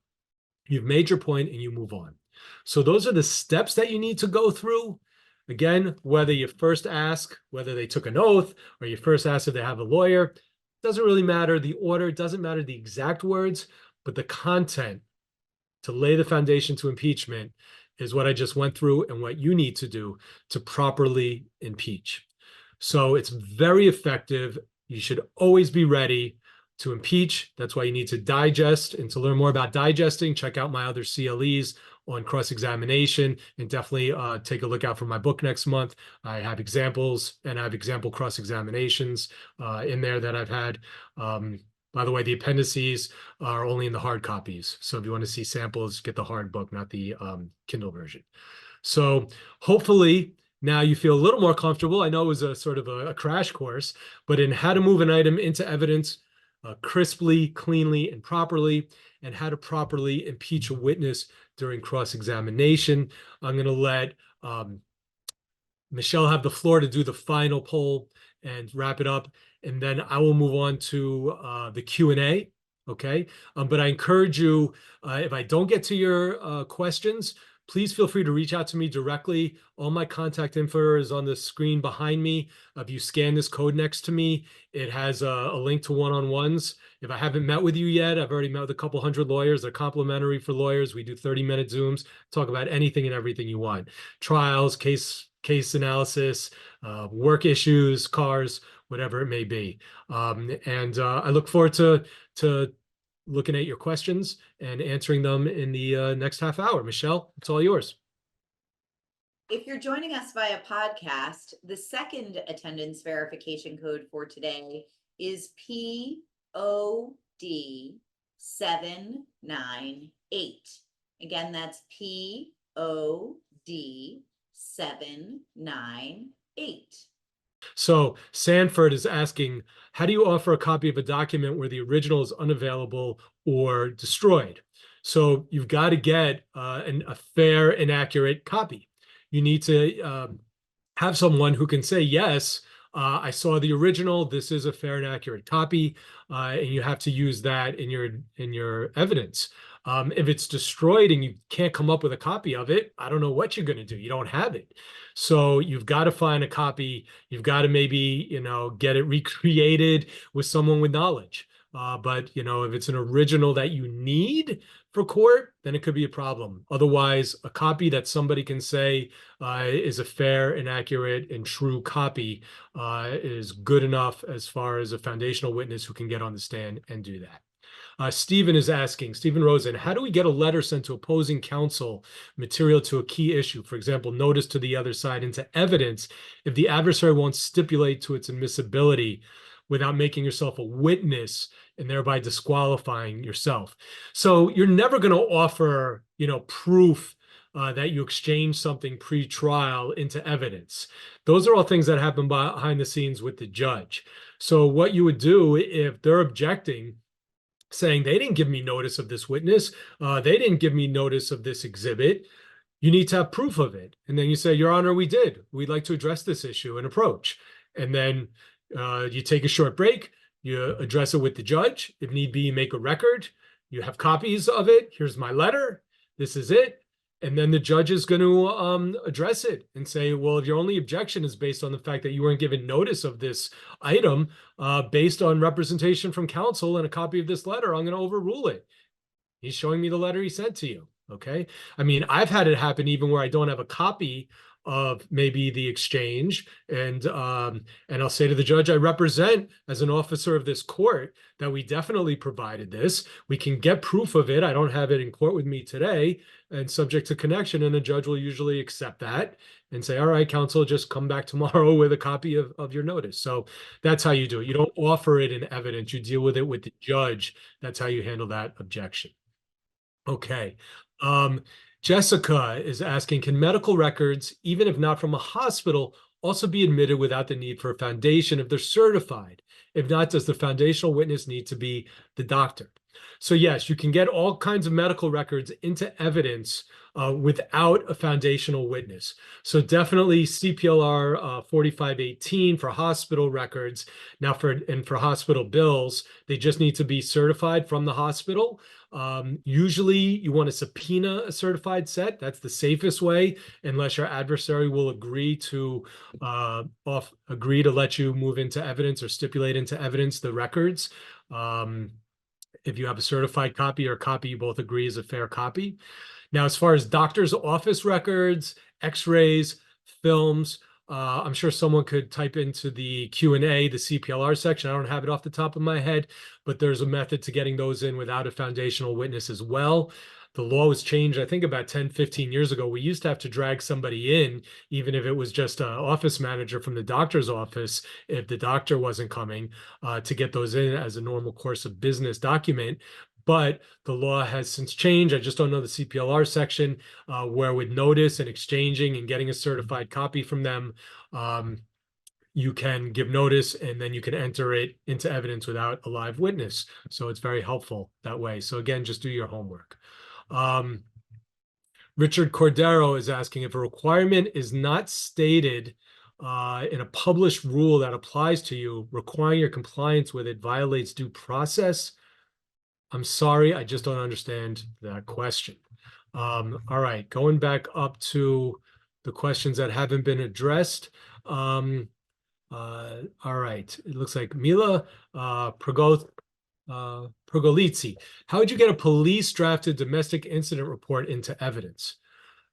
You've made your point and you move on. So those are the steps that you need to go through. Again, whether you first ask whether they took an oath or you first ask if they have a lawyer, doesn't really matter. The order doesn't matter the exact words, but the content to lay the foundation to impeachment is what I just went through and what you need to do to properly impeach. So it's very effective. You should always be ready to impeach. That's why you need to digest. And to learn more about digesting, check out my other CLEs on cross-examination, and definitely take a look out for my book next month. I have examples and I have example cross-examinations in there that I've had. By the way, the appendices are only in the hard copies. So if you want to see samples, get the hard book, not the Kindle version. So hopefully now you feel a little more comfortable. I know it was a sort of a crash course, but in how to move an item into evidence crisply, cleanly, and properly, and how to properly impeach a witness during cross-examination. I'm going to let Michelle have the floor to do the final poll, and wrap it up. And then I will move on to the Q&A. Okay. But I encourage you, if I don't get to your questions, please feel free to reach out to me directly. All my contact info is on the screen behind me. If you scan this code next to me, it has a link to one-on-ones. If I haven't met with you yet, I've already met with a couple hundred lawyers. They're complimentary for lawyers. We do 30-minute Zooms, talk about anything and everything you want. Trials, case analysis, work issues, cars, whatever it may be. And I look forward to looking at your questions and answering them in the next half hour. Michelle, it's all yours. If you're joining us via podcast, the second attendance verification code for today is POD 798. Again, that's POD 798. So Sanford is asking, how do you offer a copy of a document where the original is unavailable or destroyed? So you've got to get a fair and accurate copy. You need to have someone who can say, yes, I saw the original. This is a fair and accurate copy, and you have to use that in your evidence. If it's destroyed and you can't come up with a copy of it, I don't know what you're going to do. You don't have it. So you've got to find a copy. You've got to maybe, get it recreated with someone with knowledge. But, if it's an original that you need for court, then it could be a problem. Otherwise, a copy that somebody can say is a fair and accurate and true copy is good enough as far as a foundational witness who can get on the stand and do that. Stephen is asking, Stephen Rosen, how do we get a letter sent to opposing counsel material to a key issue, for example, notice to the other side, into evidence if the adversary won't stipulate to its admissibility without making yourself a witness and thereby disqualifying yourself? So you're never going to offer, proof that you exchange something pre-trial into evidence. Those are all things that happen behind the scenes with the judge. So what you would do if they're objecting, saying they didn't give me notice of this witness, they didn't give me notice of this exhibit, you need to have proof of it. And then you say, Your Honor, we did. We'd like to address this issue and approach. And then you take a short break, you address it with the judge. If need be, you make a record. You have copies of it. Here's my letter. This is it. And then the judge is going to address it and say, well, if your only objection is based on the fact that you weren't given notice of this item based on representation from counsel and a copy of this letter, I'm going to overrule it. He's showing me the letter he sent to you. Okay. I mean, I've had it happen even where I don't have a copy of maybe the exchange, and I'll say to the judge, I represent as an officer of this court that we definitely provided this. We can get proof of it. I don't have it in court with me today and subject to connection, and the judge will usually accept that and say, all right, counsel, just come back tomorrow with a copy of your notice. So that's how you do it. You don't offer it in evidence. You deal with it with the judge. That's how you handle that objection. Okay. Jessica is asking, can medical records, even if not from a hospital, also be admitted without the need for a foundation if they're certified? If not, does the foundational witness need to be the doctor? So yes, you can get all kinds of medical records into evidence without a foundational witness. So definitely CPLR 4518 for hospital records. Now for hospital bills, they just need to be certified from the hospital. Usually you want to subpoena a certified set. That's the safest way, unless your adversary will agree to let you move into evidence or stipulate into evidence the records. If you have a certified copy or a copy you both agree is a fair copy. Now, as far as doctor's office records, x-rays, films, I'm sure someone could type into the Q&A, the CPLR section. I don't have it off the top of my head, but there's a method to getting those in without a foundational witness as well. The law was changed, I think, about 10, 15 years ago. We used to have to drag somebody in, even if it was just an office manager from the doctor's office, if the doctor wasn't coming, to get those in as a normal course of business document. But the law has since changed. I just don't know the CPLR section where with notice and exchanging and getting a certified copy from them, you can give notice and then you can enter it into evidence without a live witness. So it's very helpful that way. So again, just do your homework. Richard Cordero is asking, if a requirement is not stated in a published rule that applies to you, requiring your compliance with it violates due process? I'm sorry, I just don't understand that question. All right, going back up to the questions that haven't been addressed. All right, it looks like Mila Progolitsi. How would you get a police drafted domestic incident report into evidence?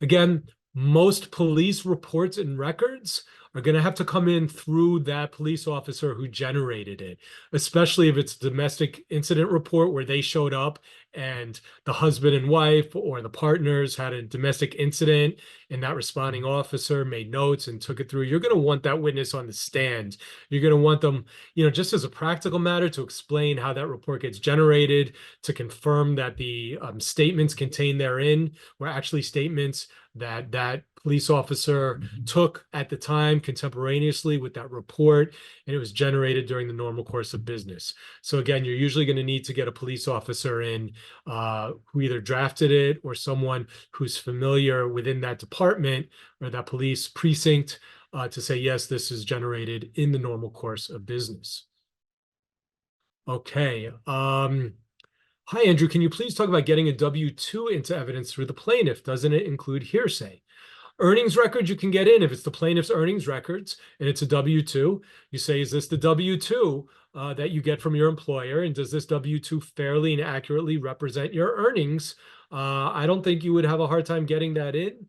Again, most police reports and records are going to have to come in through that police officer who generated it, especially if it's a domestic incident report where they showed up and the husband and wife or the partners had a domestic incident and that responding officer made notes and took it through. You're going to want that witness on the stand. You're going to want them, just as a practical matter, to explain how that report gets generated, to confirm that the statements contained therein were actually statements that police officer took at the time contemporaneously with that report, and it was generated during the normal course of business. So again, you're usually going to need to get a police officer in who either drafted it or someone who's familiar within that department or that police precinct to say, yes, this is generated in the normal course of business. Okay. Hi, Andrew. Can you please talk about getting a W-2 into evidence through the plaintiff? Doesn't it include hearsay? Earnings records you can get in if it's the plaintiff's earnings records and it's a W-2. You say, is this the W-2 that you get from your employer? And does this W-2 fairly and accurately represent your earnings? I don't think you would have a hard time getting that in.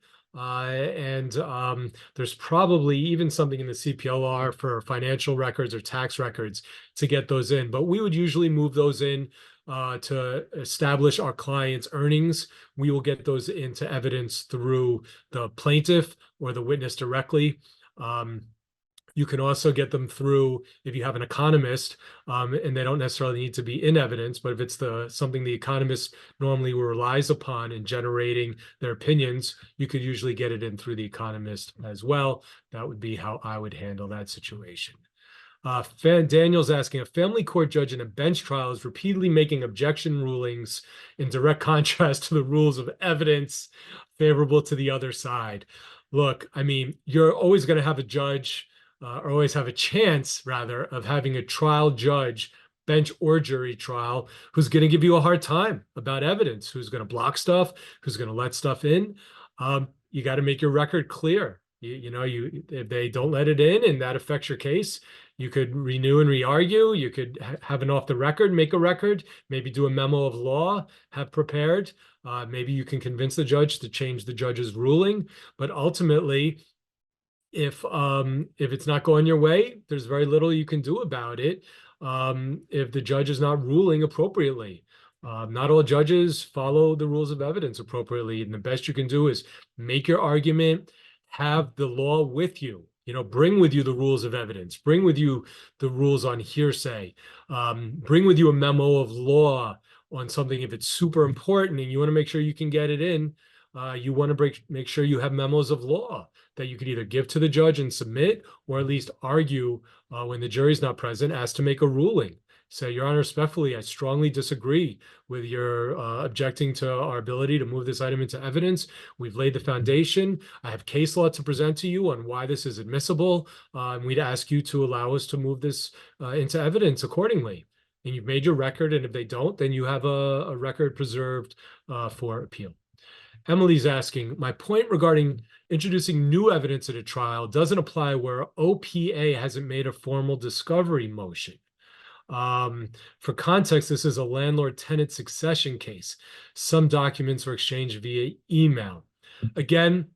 There's probably even something in the CPLR for financial records or tax records to get those in. But we would usually move those in to establish our client's earnings. We will get those into evidence through the plaintiff or the witness directly. You can also get them through if you have an economist, and they don't necessarily need to be in evidence, but if it's something the economist normally relies upon in generating their opinions, you could usually get it in through the economist as well. That would be how I would handle that situation. Daniel's asking, a family court judge in a bench trial is repeatedly making objection rulings in direct contrast to the rules of evidence favorable to the other side. Look, I mean, you're always going to have a judge or always have a chance, rather, of having a trial judge, bench or jury trial, who's going to give you a hard time about evidence, who's going to block stuff, who's going to let stuff in. You got to make your record clear. If they don't let it in and that affects your case, you could renew and re-argue. You could have an off the record, make a record, maybe do a memo of law, have prepared. Maybe you can convince the judge to change the judge's ruling. But ultimately, if it's not going your way, there's very little you can do about it if the judge is not ruling appropriately. Not all judges follow the rules of evidence appropriately, and the best you can do is make your argument, have the law with you. Bring with you the rules of evidence, bring with you the rules on hearsay, bring with you a memo of law on something if it's super important and you want to make sure you can get it in. You want to make sure you have memos of law that you could either give to the judge and submit, or at least argue when the jury's not present as to make a ruling. So, Your Honor, respectfully, I strongly disagree with your objecting to our ability to move this item into evidence. We've laid the foundation. I have case law to present to you on why this is admissible, and we'd ask you to allow us to move this into evidence accordingly. And you've made your record, and if they don't, then you have a record preserved for appeal. Emily's asking, my point regarding introducing new evidence at a trial doesn't apply where OPA hasn't made a formal discovery motion. For context, this is a landlord-tenant succession case. Some documents were exchanged via email. Again,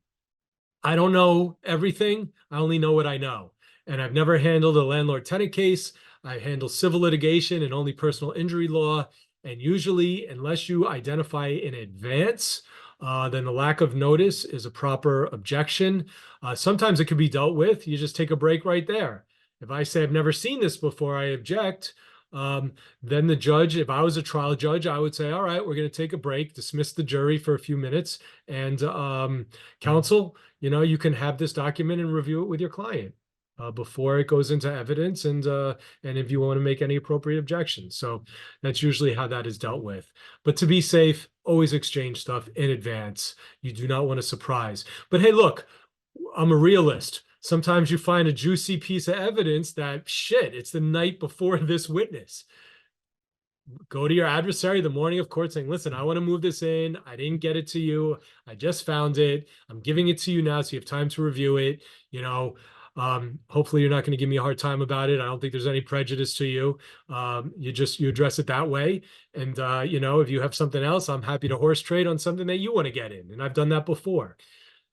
I don't know everything. I only know what I know. And I've never handled a landlord-tenant case. I handle civil litigation and only personal injury law. And usually, unless you identify in advance, then the lack of notice is a proper objection. Sometimes it can be dealt with. You just take a break right there. If I say I've never seen this before, I object. Then the judge, if I was a trial judge, I would say, all right, we're going to take a break, dismiss the jury for a few minutes, and counsel, you can have this document and review it with your client before it goes into evidence, and if you want to make any appropriate objections. So that's usually how that is dealt with. But to be safe, always exchange stuff in advance. You do not want to surprise. But hey, look, I'm a realist. Sometimes you find a juicy piece of evidence that, shit, it's the night before this witness. Go to your adversary the morning of court saying, listen, I want to move this in. I didn't get it to you. I just found it. I'm giving it to you now so you have time to review it. Hopefully you're not going to give me a hard time about it. I don't think there's any prejudice to you. You address it that way. And, if you have something else, I'm happy to horse trade on something that you want to get in. And I've done that before.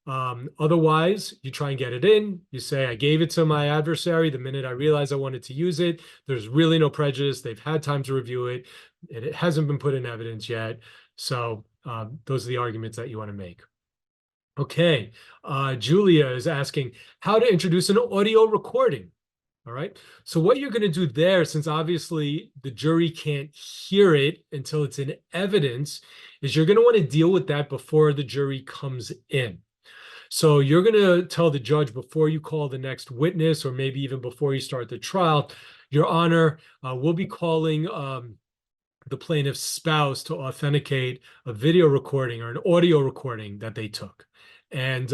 Otherwise, you try and get it in. You say, I gave it to my adversary the minute I realized I wanted to use it. There's really no prejudice. They've had time to review it, and it hasn't been put in evidence yet. So those are the arguments that you want to make. Okay, Julia is asking how to introduce an audio recording. All right. So what you're going to do there, since obviously the jury can't hear it until it's in evidence, is you're going to want to deal with that before the jury comes in. So you're going to tell the judge before you call the next witness, or maybe even before you start the trial, Your Honor, we'll be calling the plaintiff's spouse to authenticate a video recording or an audio recording that they took. And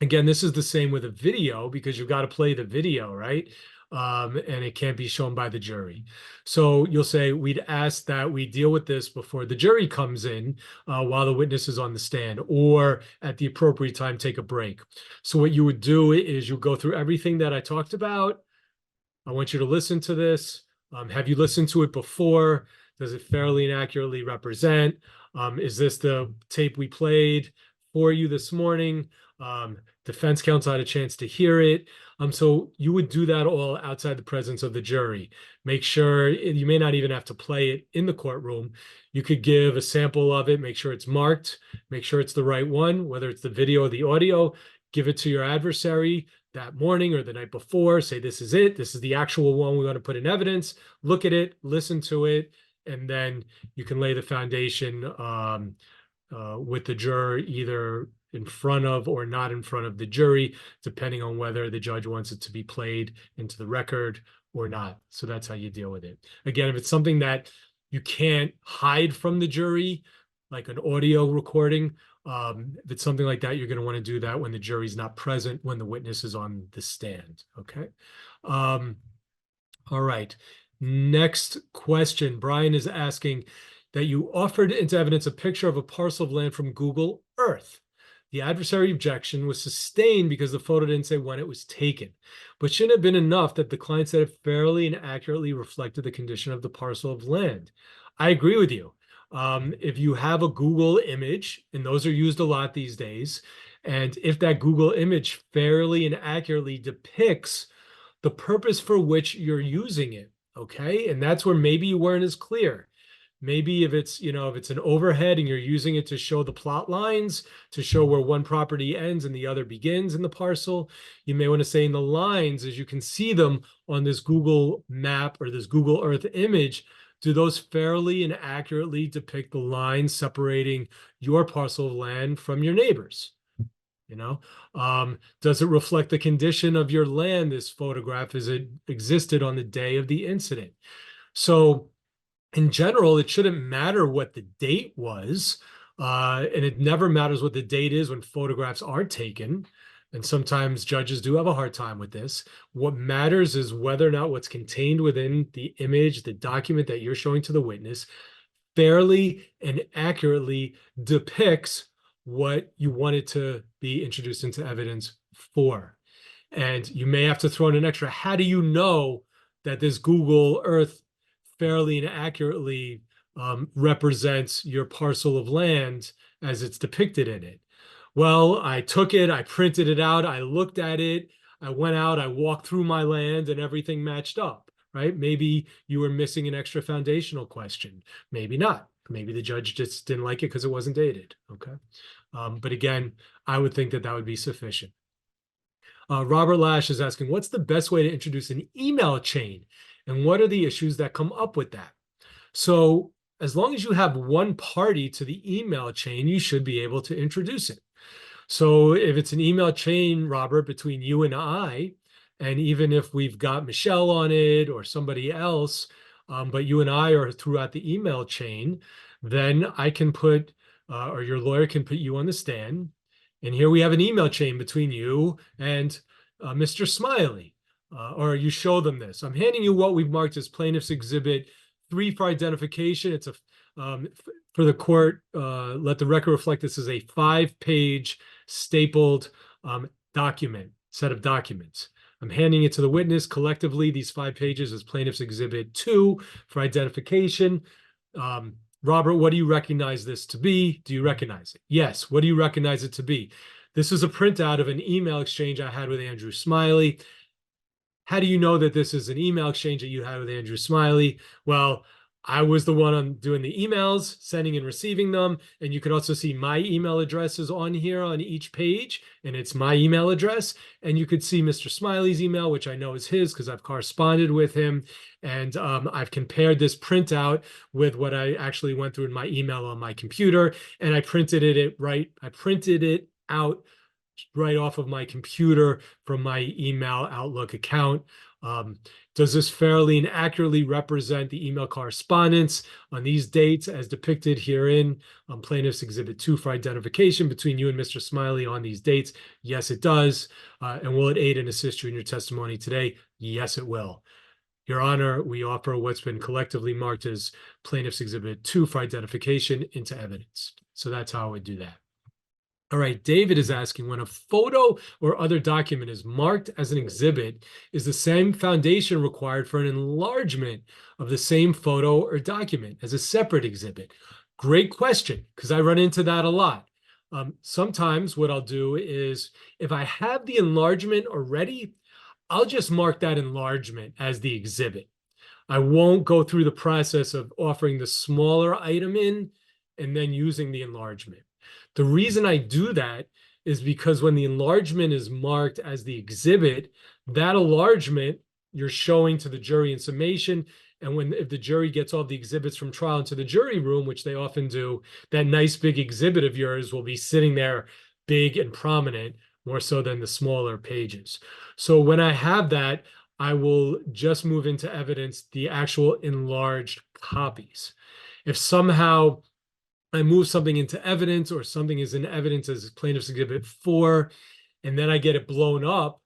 again, this is the same with a video because you've got to play the video, right? And it can't be shown by the jury. So you'll say, we'd ask that we deal with this before the jury comes in while the witness is on the stand, or at the appropriate time, take a break. So what you would do is you go through everything that I talked about. I want you to listen to this. Have you listened to it before? Does it fairly and accurately represent? Is this the tape we played for you this morning? Defense counsel had a chance to hear it. So you would do that all outside the presence of the jury. Make sure you may not even have to play it in the courtroom. You could give a sample of it, make sure it's marked, make sure it's the right one, whether it's the video or the audio. Give it to your adversary that morning or the night before. Say, this is it. This is the actual one we want to put in evidence. Look at it, listen to it, and then you can lay the foundation with the juror either in front of or not in front of the jury, depending on whether the judge wants it to be played into the record or not. So that's how you deal with it. Again, if it's something that you can't hide from the jury, like an audio recording, if it's something like that, you're going to want to do that when the jury's not present, when the witness is on the stand. Okay. All right. Next question. Brian is asking that you offered into evidence a picture of a parcel of land from Google Earth. The adversary objection was sustained because the photo didn't say when it was taken, but shouldn't have been enough that the client said it fairly and accurately reflected the condition of the parcel of land. I agree with you. If you have a Google image, and those are used a lot these days, and if that Google image fairly and accurately depicts the purpose for which you're using it, okay, and that's where maybe you weren't as clear. Maybe if it's an overhead and you're using it to show the plot lines, to show where one property ends and the other begins in the parcel, you may want to say in the lines, as you can see them on this Google map or this Google Earth image, do those fairly and accurately depict the lines separating your parcel of land from your neighbors? Does it reflect the condition of your land, this photograph, as it existed on the day of the incident? So in general, it shouldn't matter what the date was, and it never matters what the date is when photographs are taken. And sometimes judges do have a hard time with this. What matters is whether or not what's contained within the image, the document that you're showing to the witness, fairly and accurately depicts what you wanted to be introduced into evidence for. And you may have to throw in an extra, how do you know that this Google Earth fairly and accurately represents your parcel of land as it's depicted in it? Well, I took it, I printed it out, I looked at it, I went out, I walked through my land, and everything matched up, right? Maybe you were missing an extra foundational question. Maybe not. Maybe the judge just didn't like it because it wasn't dated, okay? But again, I would think that that would be sufficient. Robert Lash is asking, what's the best way to introduce an email chain? And what are the issues that come up with that? So as long as you have one party to the email chain, you should be able to introduce it. So if it's an email chain, Robert, between you and I, and even if we've got Michelle on it or somebody else, but you and I are throughout the email chain, then I can put, or your lawyer can put you on the stand, And here we have an email chain between you and Mr. Smiley, or you show them this. I'm handing you what we've marked as Plaintiff's Exhibit 3 for identification. It's for the court, let the record reflect this is a 5-page stapled set of documents. I'm handing it to the witness. Collectively, these 5 pages is Plaintiff's Exhibit 2 for identification. Robert, what do you recognize this to be? Do you recognize it? Yes. What do you recognize it to be? This is a printout of an email exchange I had with Andrew Smiley. How do you know that this is an email exchange that you had with Andrew Smiley? Well, I was the one doing the emails, sending and receiving them. And you can also see my email addresses on here on each page, and it's my email address. And you could see Mr. Smiley's email, which I know is his because I've corresponded with him. And I've compared this printout with what I actually went through in my email on my computer, and I printed it out right off of my computer from my email Outlook account. Does this fairly and accurately represent the email correspondence on these dates as depicted herein on Plaintiff's Exhibit 2 for identification between you and Mr. Smiley on these dates? Yes, it does. And will it aid and assist you in your testimony today? Yes, it will. Your Honor, we offer what's been collectively marked as Plaintiff's Exhibit 2 for identification into evidence. So that's how I would do that. All right, David is asking, when a photo or other document is marked as an exhibit, is the same foundation required for an enlargement of the same photo or document as a separate exhibit? Great question, because I run into that a lot. Sometimes what I'll do is if I have the enlargement already, I'll just mark that enlargement as the exhibit. I won't go through the process of offering the smaller item in and then using the enlargement. The reason I do that is because when the enlargement is marked as the exhibit, that enlargement you're showing to the jury in summation. And if the jury gets all the exhibits from trial into the jury room, which they often do, that nice big exhibit of yours will be sitting there big and prominent, more so than the smaller pages. So when I have that, I will just move into evidence the actual enlarged copies. If somehow I move something into evidence or something is in evidence as Plaintiff's Exhibit 4, and then I get it blown up,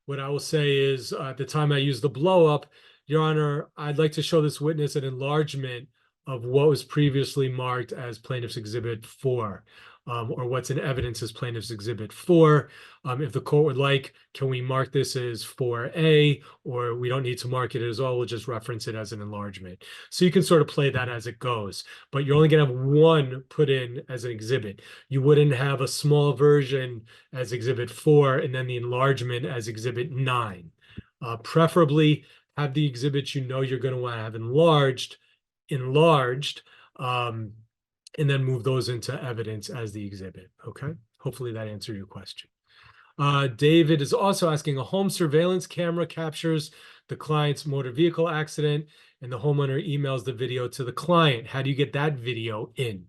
what I will say is at the time I use the blow up, Your Honor, I'd like to show this witness an enlargement of what was previously marked as Plaintiff's Exhibit 4, or what's in evidence as Plaintiff's Exhibit 4. If the court would like, can we mark this as 4A, or we don't need to mark it as all, we'll just reference it as an enlargement. So you can sort of play that as it goes, but you're only gonna have one put in as an exhibit. You wouldn't have a small version as Exhibit 4 and then the enlargement as Exhibit 9. Preferably have the exhibits you know you're going to want to have enlarged, and then move those into evidence as the exhibit. Okay. Hopefully that answered your question. David is also asking, a home surveillance camera captures the client's motor vehicle accident and the homeowner emails the video to the client. How do you get that video in?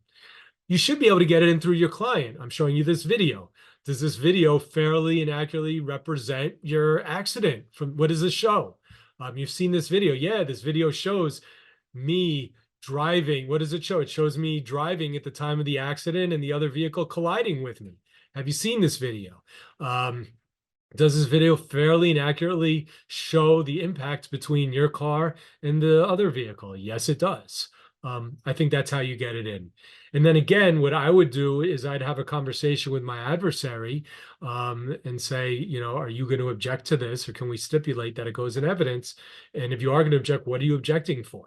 You should be able to get it in through your client. I'm showing you this video. Does this video fairly and accurately represent your accident? What does this show? You've seen this video. Yeah, this video shows me driving. What does it show? It shows me driving at the time of the accident and the other vehicle colliding with me. Have you seen this video? Does this video fairly and accurately show the impact between your car and the other vehicle? Yes, it does. I think that's how you get it in. And then again, what I would do is I'd have a conversation with my adversary and say, are you going to object to this, or can we stipulate that it goes in evidence? And if you are going to object, what are you objecting for?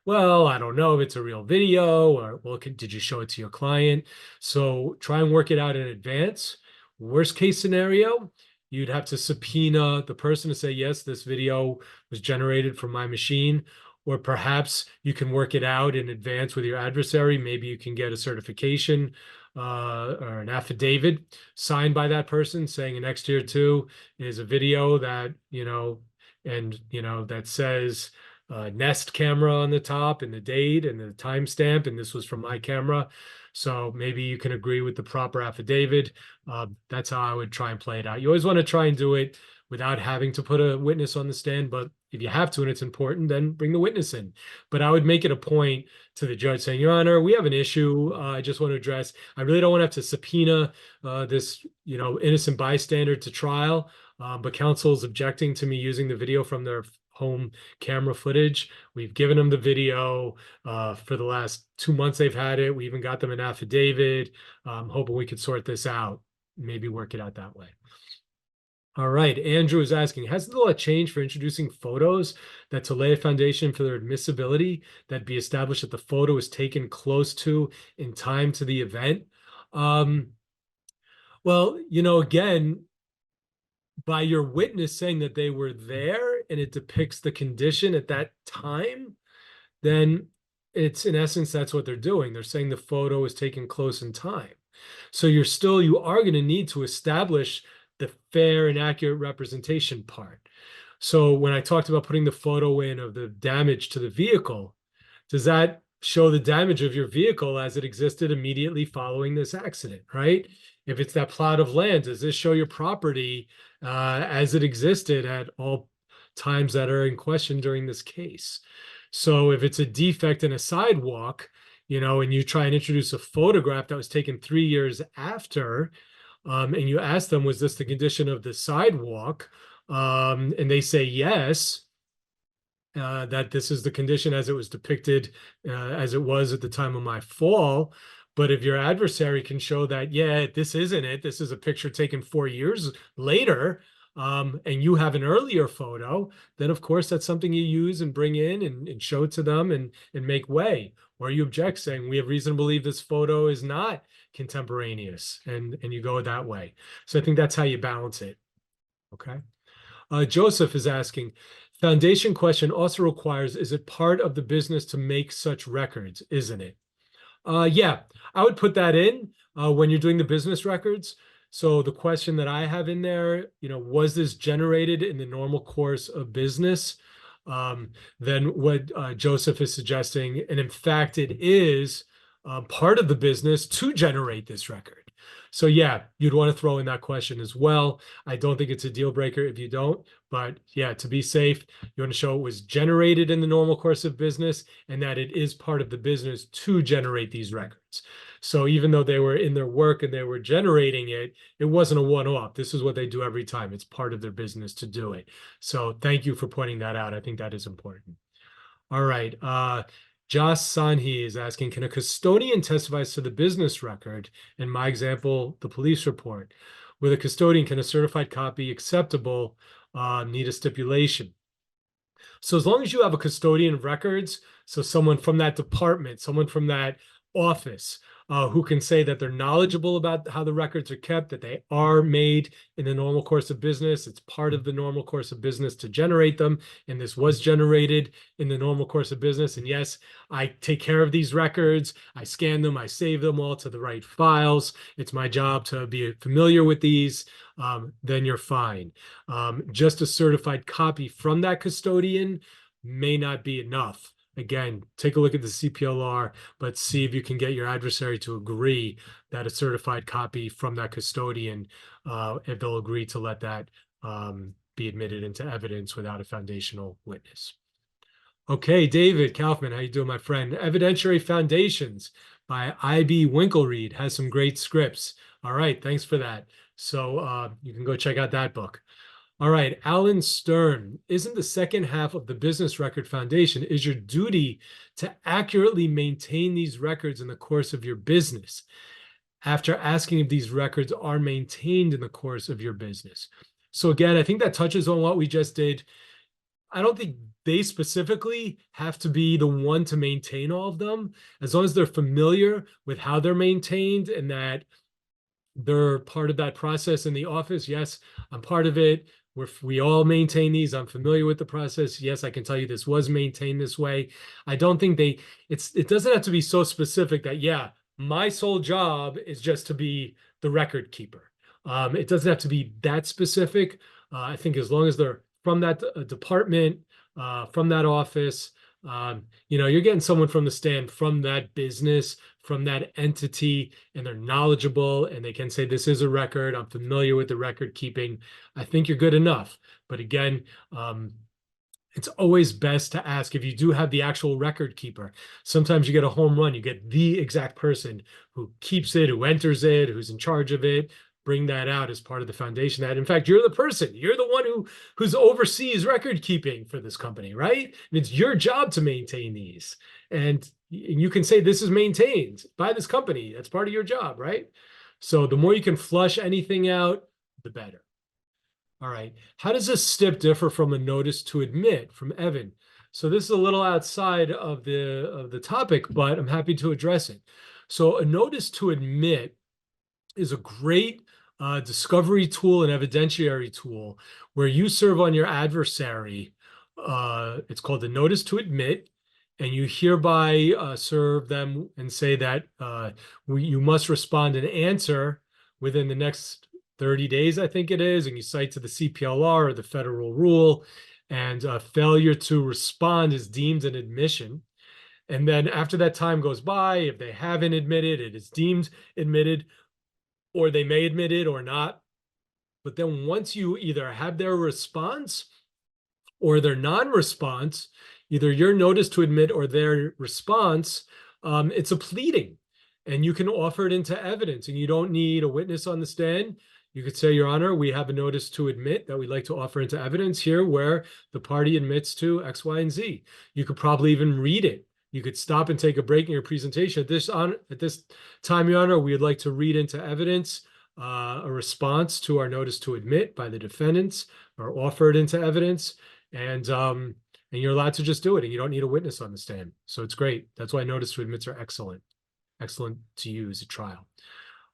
Well, I don't know if it's a real video, or well, did you show it to your client? So try and work it out in advance. Worst case scenario, you'd have to subpoena the person to say, yes, this video was generated from my machine. Or perhaps you can work it out in advance with your adversary. Maybe you can get a certification or an affidavit signed by that person saying an Tier 2 is a video that, that says Nest camera on the top and the date and the timestamp, and this was from my camera. So maybe you can agree with the proper affidavit. That's how I would try and play it out. You always want to try and do it without having to put a witness on the stand. But if you have to and it's important, then bring the witness in. But I would make it a point to the judge saying, Your Honor, we have an issue. I just want to address. I really don't want to have to subpoena this, innocent bystander to trial. But counsel's objecting to me using the video from their home camera footage. We've given them the video for the last 2 months. They've had it. We even got them an affidavit. Hoping we could sort this out, maybe work it out that way. All right. Andrew is asking, has the law changed for introducing photos that to lay a foundation for their admissibility that be established that the photo was taken close to in time to the event? Well, again, by your witness saying that they were there and it depicts the condition at that time, then it's in essence, that's what they're doing. They're saying the photo was taken close in time. So you are going to need to establish the fair and accurate representation part. So when I talked about putting the photo in of the damage to the vehicle, does that show the damage of your vehicle as it existed immediately following this accident, right? If it's that plot of land, does this show your property as it existed at all times that are in question during this case? So if it's a defect in a sidewalk, and you try and introduce a photograph that was taken 3 years after, and you ask them, was this the condition of the sidewalk? And they say yes, that this is the condition as it was depicted, as it was at the time of my fall. But if your adversary can show that, yeah, this isn't it, this is a picture taken 4 years later, and you have an earlier photo, then of course that's something you use and bring in and show it to them and make way. Or you object saying, we have reason to believe this photo is not contemporaneous, and you go that way. So I think that's how you balance it. Okay. Joseph is asking, foundation question also requires, is it part of the business to make such records, isn't it? Yeah, I would put that in when you're doing the business records. So the question that I have in there, was this generated in the normal course of business? Then what Joseph is suggesting, and in fact, it is part of the business to generate this record. So yeah, you'd want to throw in that question as well. I don't think it's a deal breaker if you don't, but yeah, to be safe, you want to show it was generated in the normal course of business and that it is part of the business to generate these records. So even though they were in their work and they were generating it, it wasn't a one-off. This is what they do every time. It's part of their business to do it. So thank you for pointing that out. I think that is important. All right. Josh Sanhi is asking, can a custodian testify to the business record? In my example, the police report. With a custodian, can a certified copy acceptable need a stipulation? So as long as you have a custodian of records, so someone from that department, someone from that office, who can say that they're knowledgeable about how the records are kept, that they are made in the normal course of business. It's part of the normal course of business to generate them. And this was generated in the normal course of business. And yes, I take care of these records. I scan them. I save them all to the right files. It's my job to be familiar with these. Then you're fine. Just a certified copy from that custodian may not be enough. Again, take a look at the CPLR, but see if you can get your adversary to agree that a certified copy from that custodian, if they'll agree to let that be admitted into evidence without a foundational witness. Okay, David Kaufman, how you doing, my friend? Evidentiary Foundations by I.B. Winklereed has some great scripts. All right, thanks for that. So you can go check out that book. All right, Alan Stern, isn't the second half of the business record foundation is your duty to accurately maintain these records in the course of your business after asking if these records are maintained in the course of your business? So again, I think that touches on what we just did. I don't think they specifically have to be the one to maintain all of them, as long as they're familiar with how they're maintained and that they're part of that process in the office. Yes, I'm part of it. We all maintain these. I'm familiar with the process. Yes, I can tell you this was maintained this way. I don't think it doesn't have to be so specific that, yeah, my sole job is just to be the record keeper. It doesn't have to be that specific. I think as long as they're from that department, from that office, you're getting someone from the stand, from that business, from that entity and they're knowledgeable and they can say, this is a record, I'm familiar with the record keeping, I think you're good enough. But again, it's always best to ask if you do have the actual record keeper. Sometimes you get a home run, you get the exact person who keeps it, who enters it, who's in charge of it. Bring that out as part of the foundation. That in fact, you're the person, you're the one who's oversees record keeping for this company, right? And it's your job to maintain these. And you can say this is maintained by this company. That's part of your job, right? So the more you can flush anything out, the better. All right. How does this step differ from a notice to admit from Evan? So this is a little outside of the topic, but I'm happy to address it. So a notice to admit is a great discovery tool and evidentiary tool where you serve on your adversary. It's called the notice to admit, and you hereby serve them and say that you must respond and answer within the next 30 days, I think it is, and you cite to the CPLR or the federal rule, and failure to respond is deemed an admission. And then after that time goes by, if they haven't admitted, it is deemed admitted, or they may admit it or not. But then once you either have their response or their non-response, either your notice to admit or their response, it's a pleading. And you can offer it into evidence, and you don't need a witness on the stand. You could say, Your Honor, we have a notice to admit that we'd like to offer into evidence here where the party admits to X, Y, and Z. You could probably even read it. You could stop and take a break in your presentation. At this time, Your Honor, we would like to read into evidence a response to our notice to admit by the defendants or offer it into evidence. And you're allowed to just do it, and you don't need a witness on the stand. So it's great. That's why notice to admits are excellent to use at trial.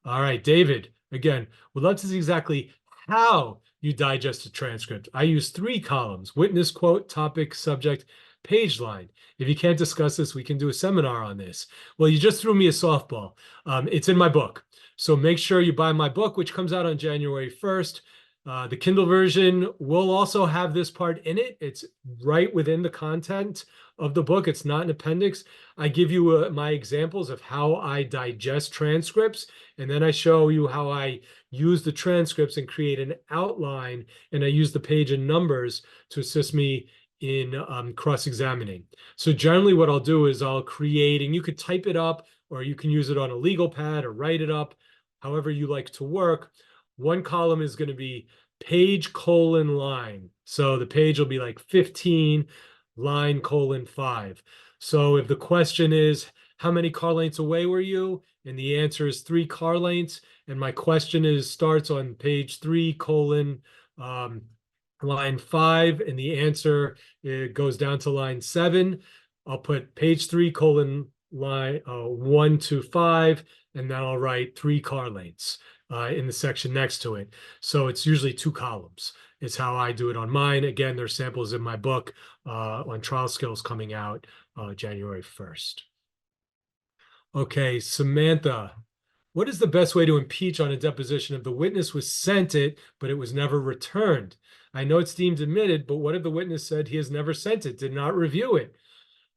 All right, David, again, would love to see exactly how you digest a transcript. I use 3 columns: witness, quote, topic, subject, page line. If you can't discuss this, we can do a seminar on this. Well, you just threw me a softball. It's in my book. So make sure you buy my book, which comes out on January 1st. The Kindle version will also have this part in it. It's right within the content of the book. It's not an appendix. I give you my examples of how I digest transcripts, and then I show you how I use the transcripts and create an outline, and I use the page and numbers to assist me in cross-examining. So generally what I'll do is I'll create, and you could type it up, or you can use it on a legal pad or write it up, however you like to work. One column is going to be page colon line. So the page will be like 15 line colon 5. So if the question is, how many car lengths away were you? And the answer is 3 car lengths. And my question starts on page 3 colon line 5. And the answer, it goes down to line 7. I'll put page 3 colon line 1 to 5. And then I'll write 3 car lengths in the section next to it. So it's usually 2 columns. It's how I do it on mine. Again, there's samples in my book on trial skills coming out January 1st. Okay, Samantha, what is the best way to impeach on a deposition if the witness was sent it, but it was never returned? I know it's deemed admitted, but what if the witness said he has never sent it, did not review it?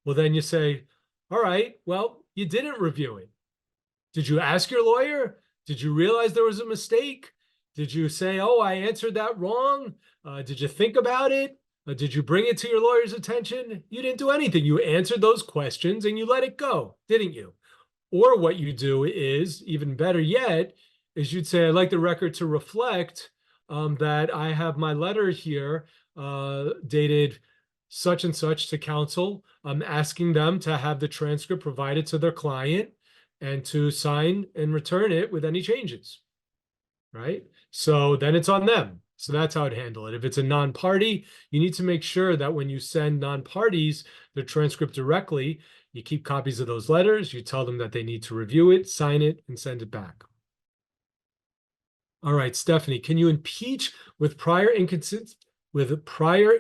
Well, then you say, all right, well, you didn't review it. Did you ask your lawyer? Did you realize there was a mistake? Did you say, oh, I answered that wrong? Did you think about it? Did you bring it to your lawyer's attention? You didn't do anything. You answered those questions and you let it go, didn't you? Or what you do is, even better yet, is you'd say, I'd like the record to reflect that I have my letter here dated such and such to counsel. I'm asking them to have the transcript provided to their client and to sign and return it with any changes, right? So then it's on them. So that's how I'd handle it. If it's a non-party, you need to make sure that when you send non-parties the transcript directly, you keep copies of those letters, you tell them that they need to review it, sign it, and send it back. All right, Stephanie, can you impeach with a prior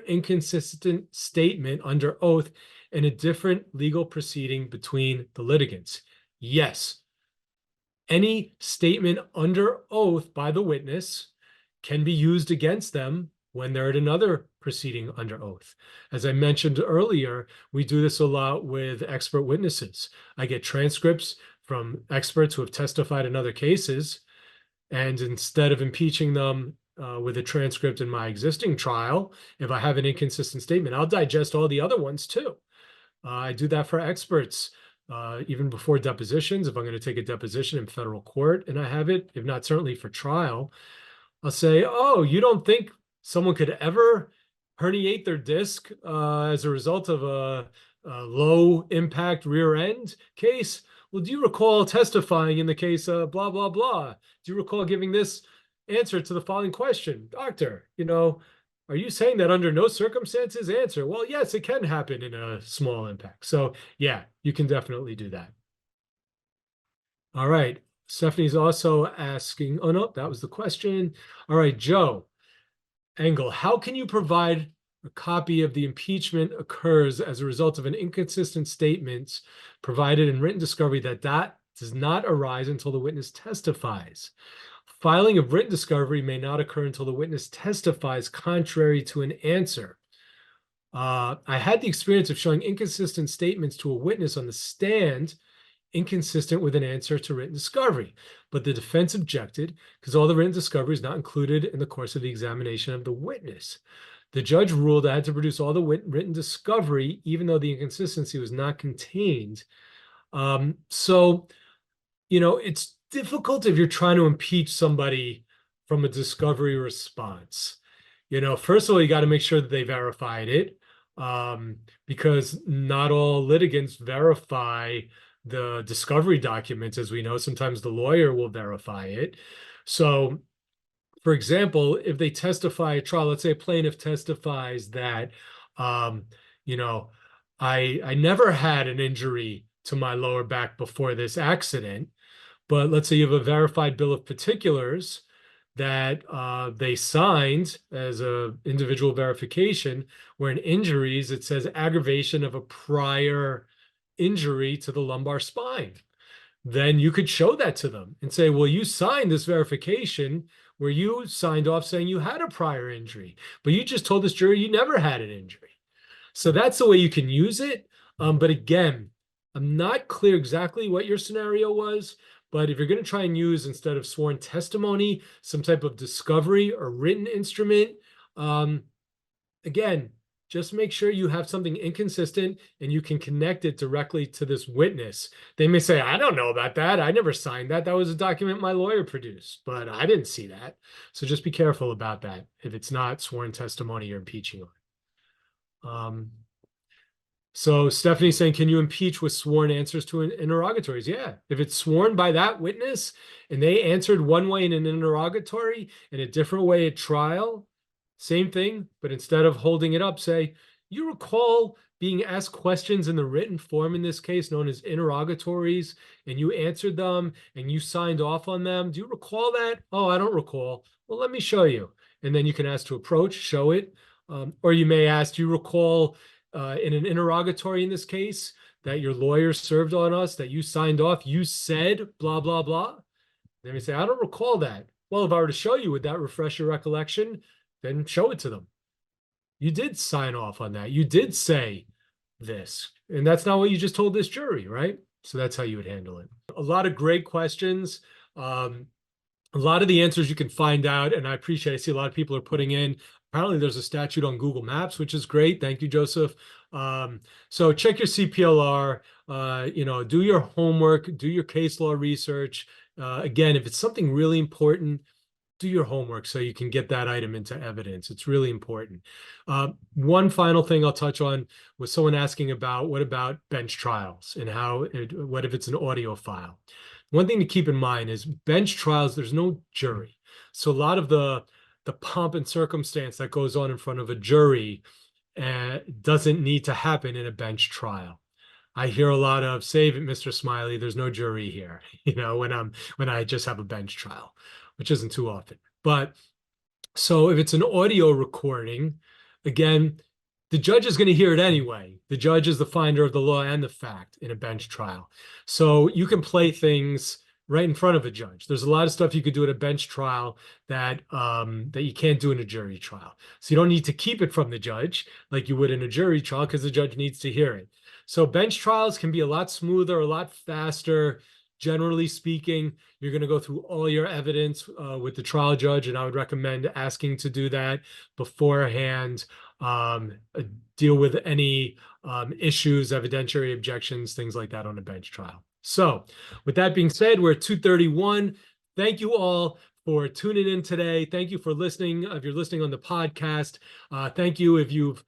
inconsistent statement under oath in a different legal proceeding between the litigants? Yes. Any statement under oath by the witness can be used against them when they're at another proceeding under oath. As I mentioned earlier, we do this a lot with expert witnesses. I get transcripts from experts who have testified in other cases. And instead of impeaching them with a transcript in my existing trial, if I have an inconsistent statement, I'll digest all the other ones too. I do that for experts, even before depositions. If I'm going to take a deposition in federal court and I have it, if not certainly for trial, I'll say, oh, you don't think someone could ever herniate their disc as a result of a low impact rear end case? Well, do you recall testifying in the case of blah, blah, blah? Do you recall giving this answer to the following question? Doctor, are you saying that under no circumstances? Answer, well, yes, it can happen in a small impact. So yeah, you can definitely do that. All right. Stephanie's also asking, oh no, that was the question. All right, Joe Engel, how can you provide a copy of the impeachment occurs as a result of an inconsistent statement provided in written discovery that does not arise until the witness testifies? Filing of written discovery may not occur until the witness testifies contrary to an answer. I had the experience of showing inconsistent statements to a witness on the stand inconsistent with an answer to written discovery. But the defense objected because all the written discovery is not included in the course of the examination of the witness. The judge ruled I had to produce all the written discovery, even though the inconsistency was not contained. So, it's difficult if you're trying to impeach somebody from a discovery response. First of all, you got to make sure that they verified it, because not all litigants verify the discovery documents. As we know, sometimes the lawyer will verify it. So, for example, if they testify at trial, let's say a plaintiff testifies that, you know, I never had an injury to my lower back before this accident, but let's say you have a verified bill of particulars that they signed as a individual verification, where in injuries it says aggravation of a prior injury to the lumbar spine. Then you could show that to them and say, well, you signed this verification where you signed off saying you had a prior injury, but you just told this jury you never had an injury. So that's the way you can use it. But again, I'm not clear exactly what your scenario was, but if you're going to try and use, instead of sworn testimony, some type of discovery or written instrument, again, just make sure you have something inconsistent and you can connect it directly to this witness. They may say, I don't know about that. I never signed that. That was a document my lawyer produced, but I didn't see that. So just be careful about that if it's not sworn testimony you're impeaching on. So Stephanie's saying, can you impeach with sworn answers to interrogatories? Yeah. If it's sworn by that witness and they answered one way in an interrogatory and a different way at trial, same thing, but instead of holding it up, say, you recall being asked questions in the written form in this case, known as interrogatories, and you answered them and you signed off on them. Do you recall that? Oh, I don't recall. Well, let me show you. And then you can ask to approach, show it. Or you may ask, do you recall in an interrogatory in this case that your lawyer served on us, that you signed off, you said blah, blah, blah. Then we say, I don't recall that. Well, if I were to show you, would that refresh your recollection? Then show it to them. You did sign off on that. You did say this. And that's not what you just told this jury, right? So that's how you would handle it. A lot of great questions. A lot of the answers you can find out, and I see a lot of people are putting in. Apparently there's a statute on Google Maps, which is great. Thank you, Joseph. So check your CPLR, do your homework, do your case law research. Again, if it's something really important, do your homework so you can get that item into evidence. It's really important. One final thing I'll touch on was someone asking about, what about bench trials and what if it's an audio file? One thing to keep in mind is bench trials, there's no jury. So a lot of the pomp and circumstance that goes on in front of a jury doesn't need to happen in a bench trial. I hear a lot of, save it, Mr. Smiley, there's no jury here, when I just have a bench trial, which isn't too often. But so if it's an audio recording, again, the judge is going to hear it anyway. The judge is the finder of the law and the fact in a bench trial. So you can play things right in front of a judge. There's a lot of stuff you could do at a bench trial that you can't do in a jury trial. So you don't need to keep it from the judge like you would in a jury trial, because the judge needs to hear it. So bench trials can be a lot smoother, a lot faster. Generally speaking, you're going to go through all your evidence with the trial judge, and I would recommend asking to do that beforehand. Um, uh, Deal with any issues, evidentiary objections, things like that on a bench trial. So with that being said, we're at 2:31. Thank you all for tuning in today. Thank you for listening. If you're listening on the podcast, thank you if you've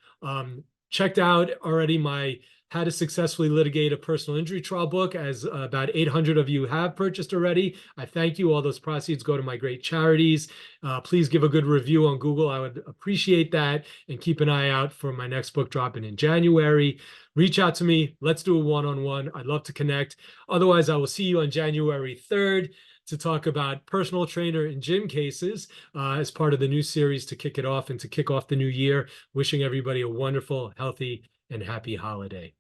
checked out already my How to Successfully Litigate a Personal Injury Trial book, as about 800 of you have purchased already. I thank you. All those proceeds go to my great charities. Please give a good review on Google. I would appreciate that. And keep an eye out for my next book dropping in January. Reach out to me. Let's do a one-on-one. I'd love to connect. Otherwise, I will see you on January 3rd to talk about personal trainer and gym cases as part of the new series to kick it off and to kick off the new year. Wishing everybody a wonderful, healthy, and happy holiday.